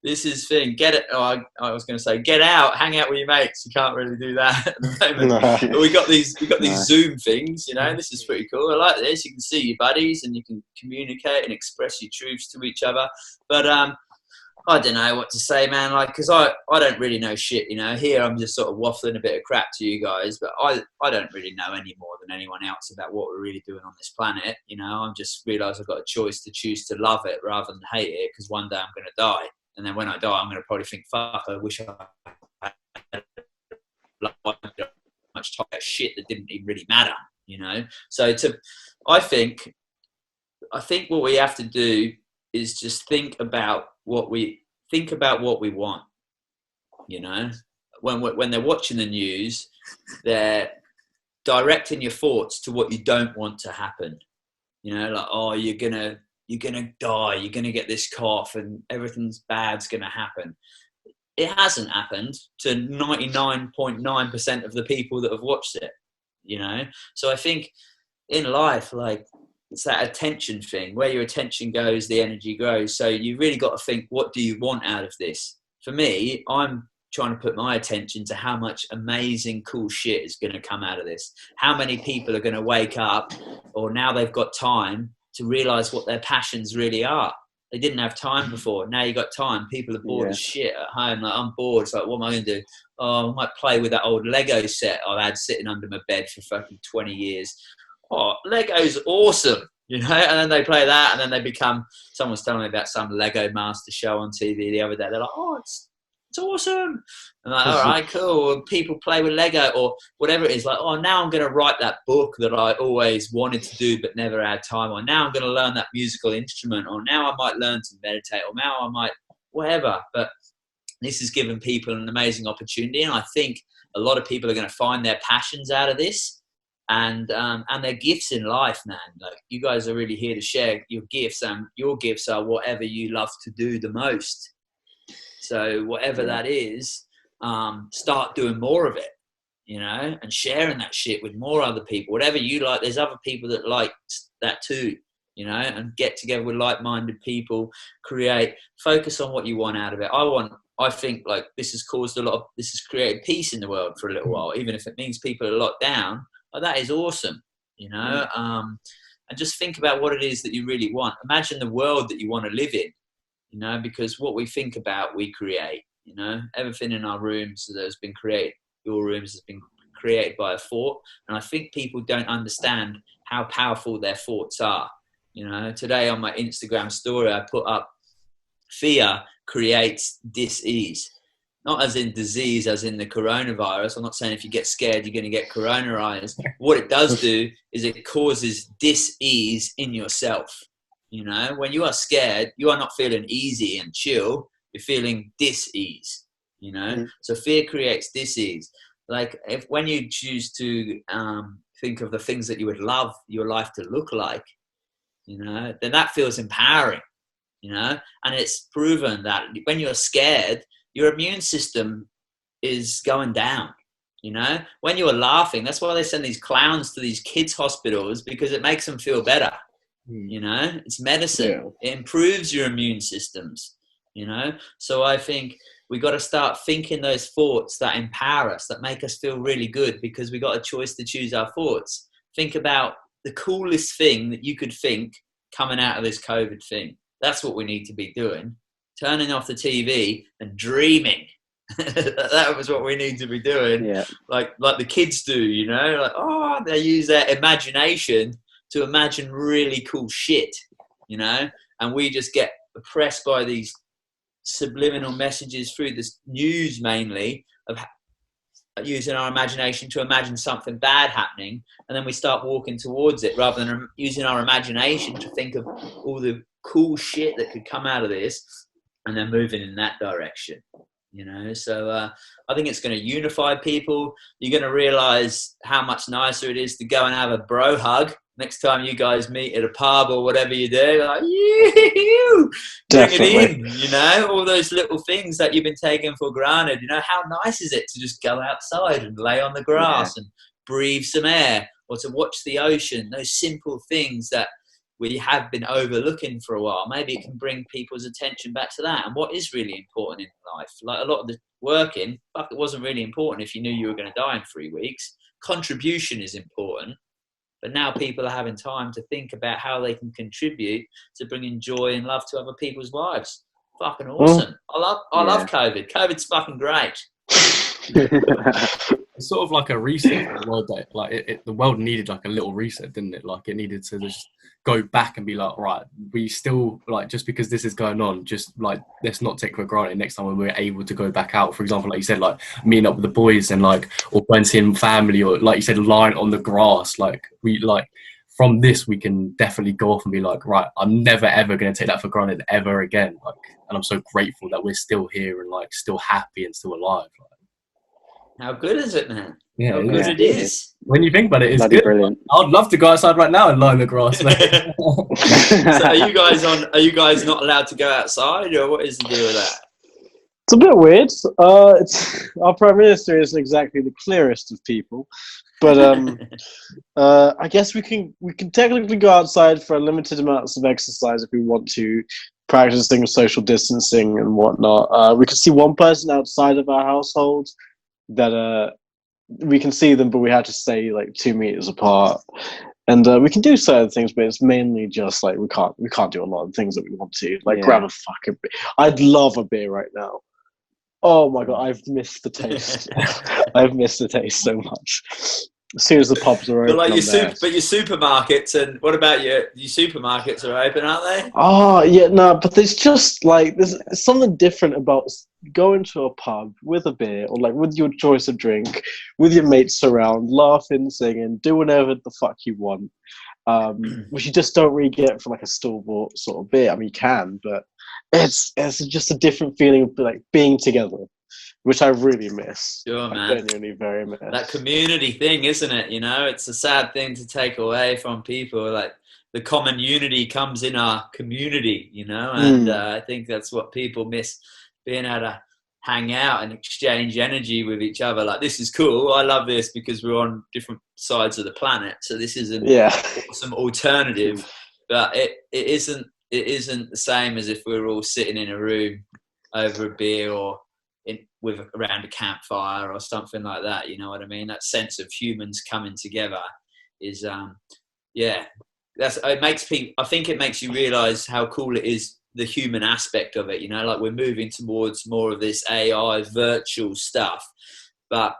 this is thing. Get it. Oh, I was going to say, get out, hang out with your mates. You can't really do that at the moment. No. But we got these No. Zoom things. You know, this is pretty cool. I like this. You can see your buddies and you can communicate and express your truths to each other. But I don't know what to say, man. Like, because I don't really know shit. You know, here I'm just sort of waffling a bit of crap to you guys, but I don't really know any more than anyone else about what we're really doing on this planet. You know, I just realised I've got a choice to choose to love it rather than hate it, because one day I'm going to die. And then when I die, I'm going to probably think, fuck, I wish I had much time shit that didn't even really matter, you know? So I think what we have to do is just think about what we want, you know? When they're watching the news, they're directing your thoughts to what you don't want to happen. You know, like, oh, you're gonna die, you're gonna get this cough and everything's bad's gonna happen. It hasn't happened to 99.9% of the people that have watched it, you know? So I think in life, like, it's that attention thing. Where your attention goes, the energy grows. So you really got to think, what do you want out of this? For me, I'm trying to put my attention to how much amazing, cool shit is going to come out of this. How many people are going to wake up, or now they've got time to realize what their passions really are. They didn't have time before. Now you got time. People are bored as shit at home. Like, I'm bored. It's like, what am I going to do? Oh, I might play with that old Lego set I've had sitting under my bed for fucking 20 years. Oh, Lego's awesome, you know? And then they play that, and then they become, someone was telling me about some Lego master show on TV the other day. They're like, oh, it's awesome. And like, all right, cool. And people play with Lego or whatever it is. Like, oh, now I'm going to write that book that I always wanted to do but never had time. Or now I'm going to learn that musical instrument. Or now I might learn to meditate. Or now I might whatever. But this has given people an amazing opportunity. And I think a lot of people are going to find their passions out of this. And their gifts in life, man. Like, you guys are really here to share your gifts, and your gifts are whatever you love to do the most. So whatever that is, start doing more of it, you know, and sharing that shit with more other people. Whatever you like, there's other people that like that too, you know, and get together with like-minded people, focus on what you want out of it. I think like this has created peace in the world for a little while, even if it means people are locked down. Like, that is awesome, you know, and just think about what it is that you really want. Imagine the world that you want to live in. You know, because what we think about, we create. You know, everything in our rooms that has been created, your rooms has been created by a thought. And I think people don't understand how powerful their thoughts are. You know, today on my Instagram story, I put up, fear creates dis-ease. Not as in disease, as in the coronavirus. I'm not saying if you get scared, you're going to get coronavirus. What it does do is it causes dis-ease in yourself. You know, when you are scared, you are not feeling easy and chill. You're feeling dis-ease, you know? So fear creates dis-ease. Like, when you choose to think of the things that you would love your life to look like, you know, then that feels empowering, you know? And it's proven that when you're scared, your immune system is going down. You know, when you're laughing, that's why they send these clowns to these kids' hospitals, because it makes them feel better. You know, it's medicine. Yeah. It improves your immune systems, you know? So I think we got to start thinking those thoughts that empower us, that make us feel really good, because we got a choice to choose our thoughts. Think about the coolest thing that you could think coming out of this COVID thing. That's what we need to be doing. Turning off the TV and dreaming. That was what we need to be doing. Yeah. Like the kids do, you know? Like, oh, they use their imagination to imagine really cool shit, you know, and we just get oppressed by these subliminal messages through this news, mainly, of using our imagination to imagine something bad happening, and then we start walking towards it rather than using our imagination to think of all the cool shit that could come out of this, and then moving in that direction, you know. So I think it's going to unify people. You're going to realize how much nicer it is to go and have a bro hug next time you guys meet at a pub or whatever you do. Like, bring it in, you know, all those little things that you've been taking for granted. You know, how nice is it to just go outside and lay on the grass and breathe some air, or to watch the ocean? Those simple things that we have been overlooking for a while. Maybe it can bring people's attention back to that. And what is really important in life? Like a lot of the working, fuck, it wasn't really important if you knew you were going to die in 3 weeks. Contribution is important. But now people are having time to think about how they can contribute to bringing joy and love to other people's lives. Fucking awesome. I love COVID. COVID's fucking great. It's sort of like a reset for the world. Like the world needed like a little reset, didn't it? Like it needed to just go back and be like, right, we still, like, just because this is going on, just like, let's not take for granted next time when we're able to go back out. For example, like you said, like meeting up with the boys and like, or going seeing family, or like you said, lying on the grass. Like we, like, from this, we can definitely go off and be like, right, I'm never ever going to take that for granted ever again. Like, and I'm so grateful that we're still here and like still happy and still alive. Like, how good is it, man? Yeah, how good it is. When you think about it, it's Bloody good. Brilliant. I'd love to go outside right now and lie on the grass. So are you guys not allowed to go outside, or what is the deal with that? It's a bit weird. Our Prime Minister isn't exactly the clearest of people, but I guess we can technically go outside for a limited amounts of exercise if we want to, practicing social distancing and whatnot. We can see one person outside of our household that we can see them, but we have to stay like 2 meters apart. And we can do certain things, but it's mainly just like we can't do a lot of things that we want to. Like grab a fucking beer. I'd love a beer right now. Oh my god, I've missed the taste. I've missed the taste so much. As soon as the pubs are open, but your supermarkets, and what about your supermarkets are open, aren't they? Oh yeah, no, but there's just like there's something different about going to a pub with a beer, or like with your choice of drink, with your mates around, laughing, singing, do whatever the fuck you want, which you just don't really get from like a store-bought sort of beer. I mean, you can, but it's just a different feeling of like being together, which I really miss. Sure, man. I genuinely very miss. That community thing, isn't it? You know, it's a sad thing to take away from people. Like the common unity comes in our community, you know, and I think that's what people miss, being able to hang out and exchange energy with each other. Like, this is cool. I love this because we're on different sides of the planet. So this is some alternative, but it isn't the same as if we were all sitting in a room over a beer or around a campfire or something like that. You know what I mean? That sense of humans coming together is it makes people, I think it makes you realize how cool it is, the human aspect of it. You know, like we're moving towards more of this AI virtual stuff, but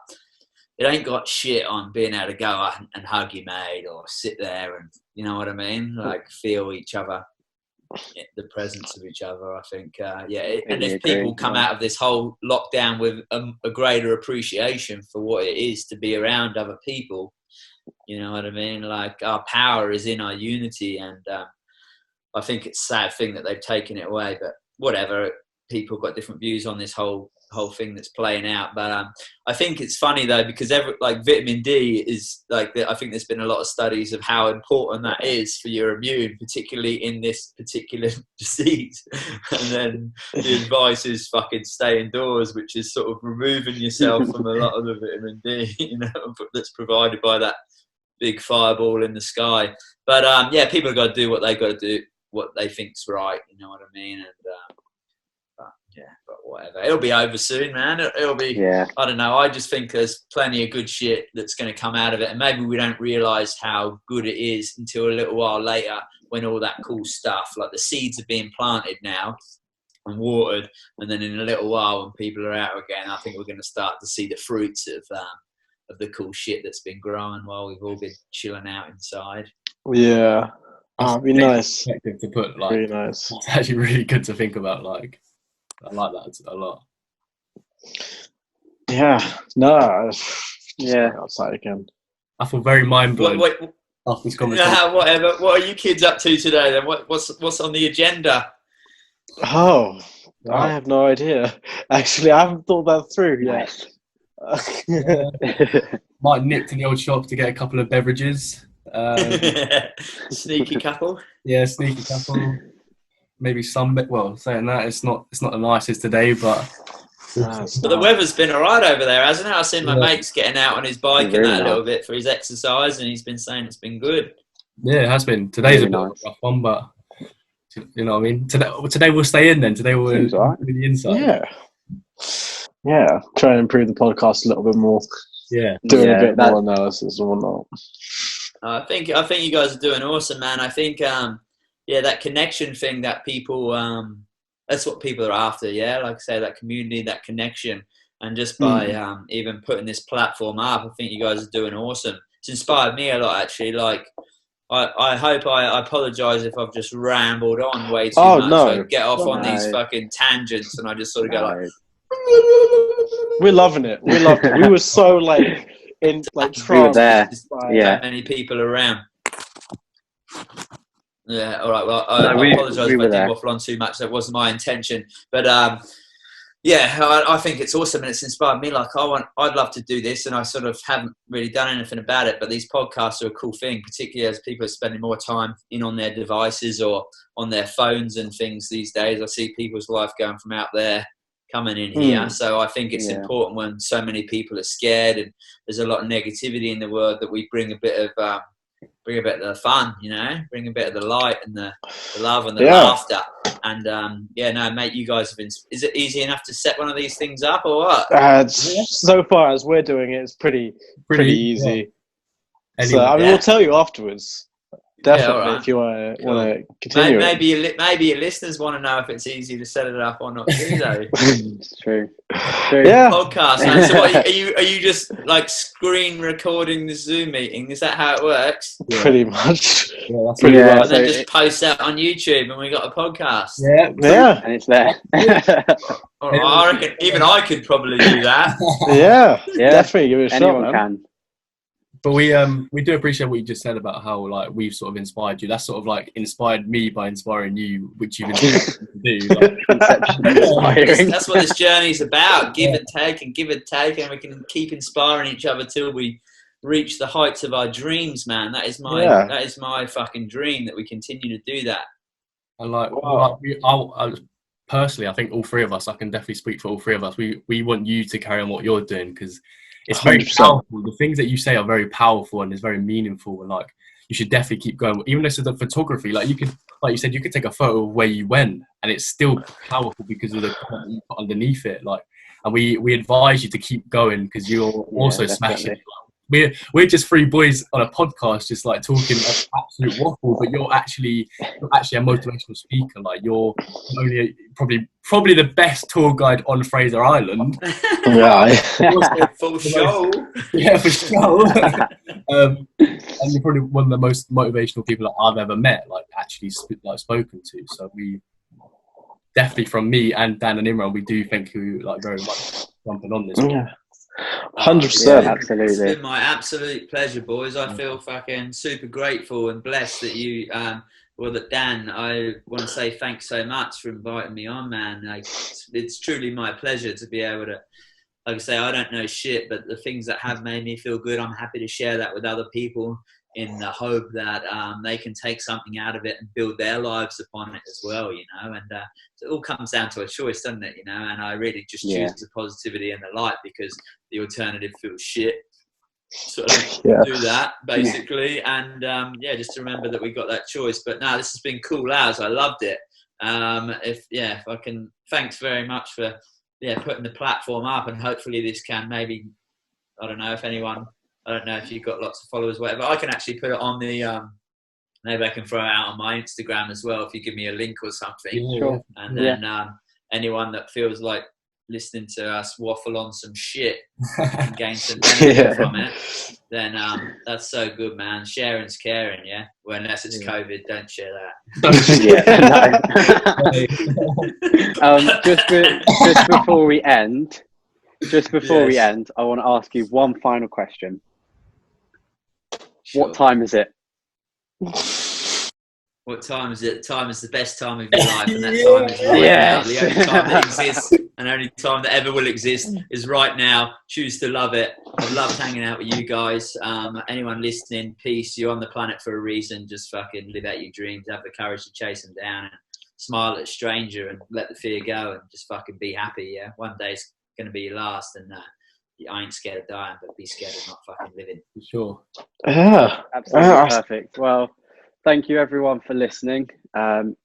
it ain't got shit on being able to go and hug your mate or sit there and, you know what I mean, like feel each other, the presence of each other. I think and if people come out of this whole lockdown with a greater appreciation for what it is to be around other people, you know what I mean, like our power is in our unity, and I think it's a sad thing that they've taken it away, but whatever, people got different views on this whole thing that's playing out. But I think it's funny though, because like vitamin D is like, I think there's been a lot of studies of how important that is for your immune, particularly in this particular disease. And then the advice is fucking stay indoors, which is sort of removing yourself from a lot of the vitamin D, you know, that's provided by that big fireball in the sky. But people have got to do what they got to do, what they think's right, you know what I mean? And but whatever, it'll be over soon, man. It'll be, I don't know, I just think there's plenty of good shit that's going to come out of it, and maybe we don't realise how good it is until a little while later, when all that cool stuff, like the seeds are being planted now and watered, and then in a little while when people are out again, I think we're going to start to see the fruits of the cool shit that's been growing while we've all been chilling out inside. Yeah. It'd be nice to put, like, really nice. It's actually really good to think about. Like, I like that a lot. Yeah. No. Yeah. Outside again. I feel very mind blown after this conversation. Whatever. What are you kids up to today then? What's on the agenda? Oh, I have no idea. Actually, I haven't thought that through yet. Might nip to the old shop to get a couple of beverages. Sneaky couple. Yeah, sneaky couple. Maybe some bit. Well, saying that, it's not the nicest today, but. But the weather's been alright over there, hasn't it? I've seen my mates getting out on his bike and that a little bit for his exercise, and he's been saying it's been good. Yeah, it has been. Today's a bit of a rough one, but you know what I mean. Today we'll stay in. Then today we'll do the inside. Yeah. Try and improve the podcast a little bit more. Yeah, doing a bit more analysis and whatnot. I think you guys are doing awesome, man. I think that connection thing that people that's what people are after, yeah? Like I say, that community, that connection. And just by even putting this platform up, I think you guys are doing awesome. It's inspired me a lot, actually. Like, I hope I apologise if I've just rambled on way too much. No. I get off on these fucking tangents and I just sort of go like... We're loving it. We loved it. We were so, like, in, like, we were there. So many people around. Yeah, all right. Well, I apologise if I did waffle on too much. That wasn't my intention. But I think it's awesome and it's inspired me. Like, I'd love to do this, and I sort of haven't really done anything about it. But these podcasts are a cool thing, particularly as people are spending more time in on their devices or on their phones and things these days. I see people's life going from out there coming in here. So I think it's important when so many people are scared and there's a lot of negativity in the world that we bring a bit of the fun, you know, bring a bit of the light and the love and the laughter. And mate, you guys have been. Is it easy enough to set one of these things up or what? So far as we're doing it, it's pretty easy. Yeah. So I mean, we'll tell you afterwards. Definitely, if you want to continue. Maybe your listeners want to know if it's easy to set it up or not too, though. It's true. Yeah. Podcast, man. So what, are you just like screen recording the Zoom meeting? Is that how it works? Yeah. Pretty much. Yeah, pretty much. And then just post that on YouTube, and we got a podcast. Yeah. And it's there. I reckon even I could probably do that. Yeah. Definitely give it a shot. Anyone can. But we do appreciate what you just said about how like we've sort of inspired you. That's sort of like inspired me by inspiring you, which you've inspired me to do. Like, that's what this journey's about. Give and take, and we can keep inspiring each other till we reach the heights of our dreams, man. That is my fucking dream, that we continue to do that. And personally, I think all three of us, I can definitely speak for all three of us. We want you to carry on what you're doing, because it's very 100%. powerful. The things that you say are very powerful and it's very meaningful, and like you should definitely keep going. Even though it's the photography, like you said, you could take a photo of where you went and it's still powerful because of the comment you put underneath it. Like, and we advise you to keep going because you're also smashing it. We're just three boys on a podcast, just like talking absolute waffle, but you're actually a motivational speaker. Like, you're only probably the best tour guide on Fraser Island. For sure. Yeah, for sure. And you're probably one of the most motivational people that I've ever met, like actually spoken to. So we definitely, from me and Dan and Imran, we do thank you like very much for jumping on this. 100%. Absolutely. It's been my absolute pleasure, boys. I feel fucking super grateful and blessed that you, that Dan, I want to say thanks so much for inviting me on, man. Like, it's truly my pleasure to be able to, like I say, I don't know shit, but the things that have made me feel good, I'm happy to share that with other people in the hope that they can take something out of it and build their lives upon it as well, you know. And it all comes down to a choice, doesn't it, you know? And I really just choose the positivity and the light, because the alternative feels shit. So do that, basically. And just to remember that we got that choice. But no, this has been cool as I loved it. If I can, thanks very much for putting the platform up, and hopefully this can maybe, I don't know if you've got lots of followers, whatever. I can actually put it on the, maybe I can throw it out on my Instagram as well, if you give me a link or something. Sure. And then anyone that feels like listening to us waffle on some shit and gain some benefit from it, then that's so good, man. Sharing's caring, yeah? Well, unless it's COVID, don't share that. Just before we end, I want to ask you one final question. Sure. What time is it? What time is it? Time is the best time of your life, and that time is right Yes. now. The only time that exists, and only time that ever will exist, is right now. Choose to love it. I've loved hanging out with you guys. Anyone listening, peace. You're on the planet for a reason. Just fucking live out your dreams. Have the courage to chase them down, and smile at a stranger, and let the fear go, and just fucking be happy. Yeah, one day it's gonna be your last, and I ain't scared of dying, but be scared of not fucking living. For sure. Yeah. Absolutely perfect. Well, thank you everyone for listening.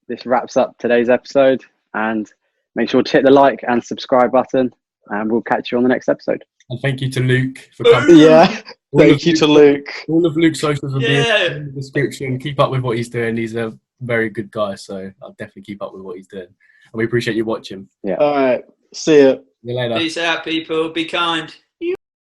This wraps up today's episode, and make sure to hit the like and subscribe button, and we'll catch you on the next episode. And thank you to Luke for coming. Yeah. Thank you to Luke. All of Luke's socials will be in the description. Keep up with what he's doing. He's a very good guy, so I'll definitely keep up with what he's doing. And we appreciate you watching. Yeah. All right. See you. See you later. Peace out, people. Be kind.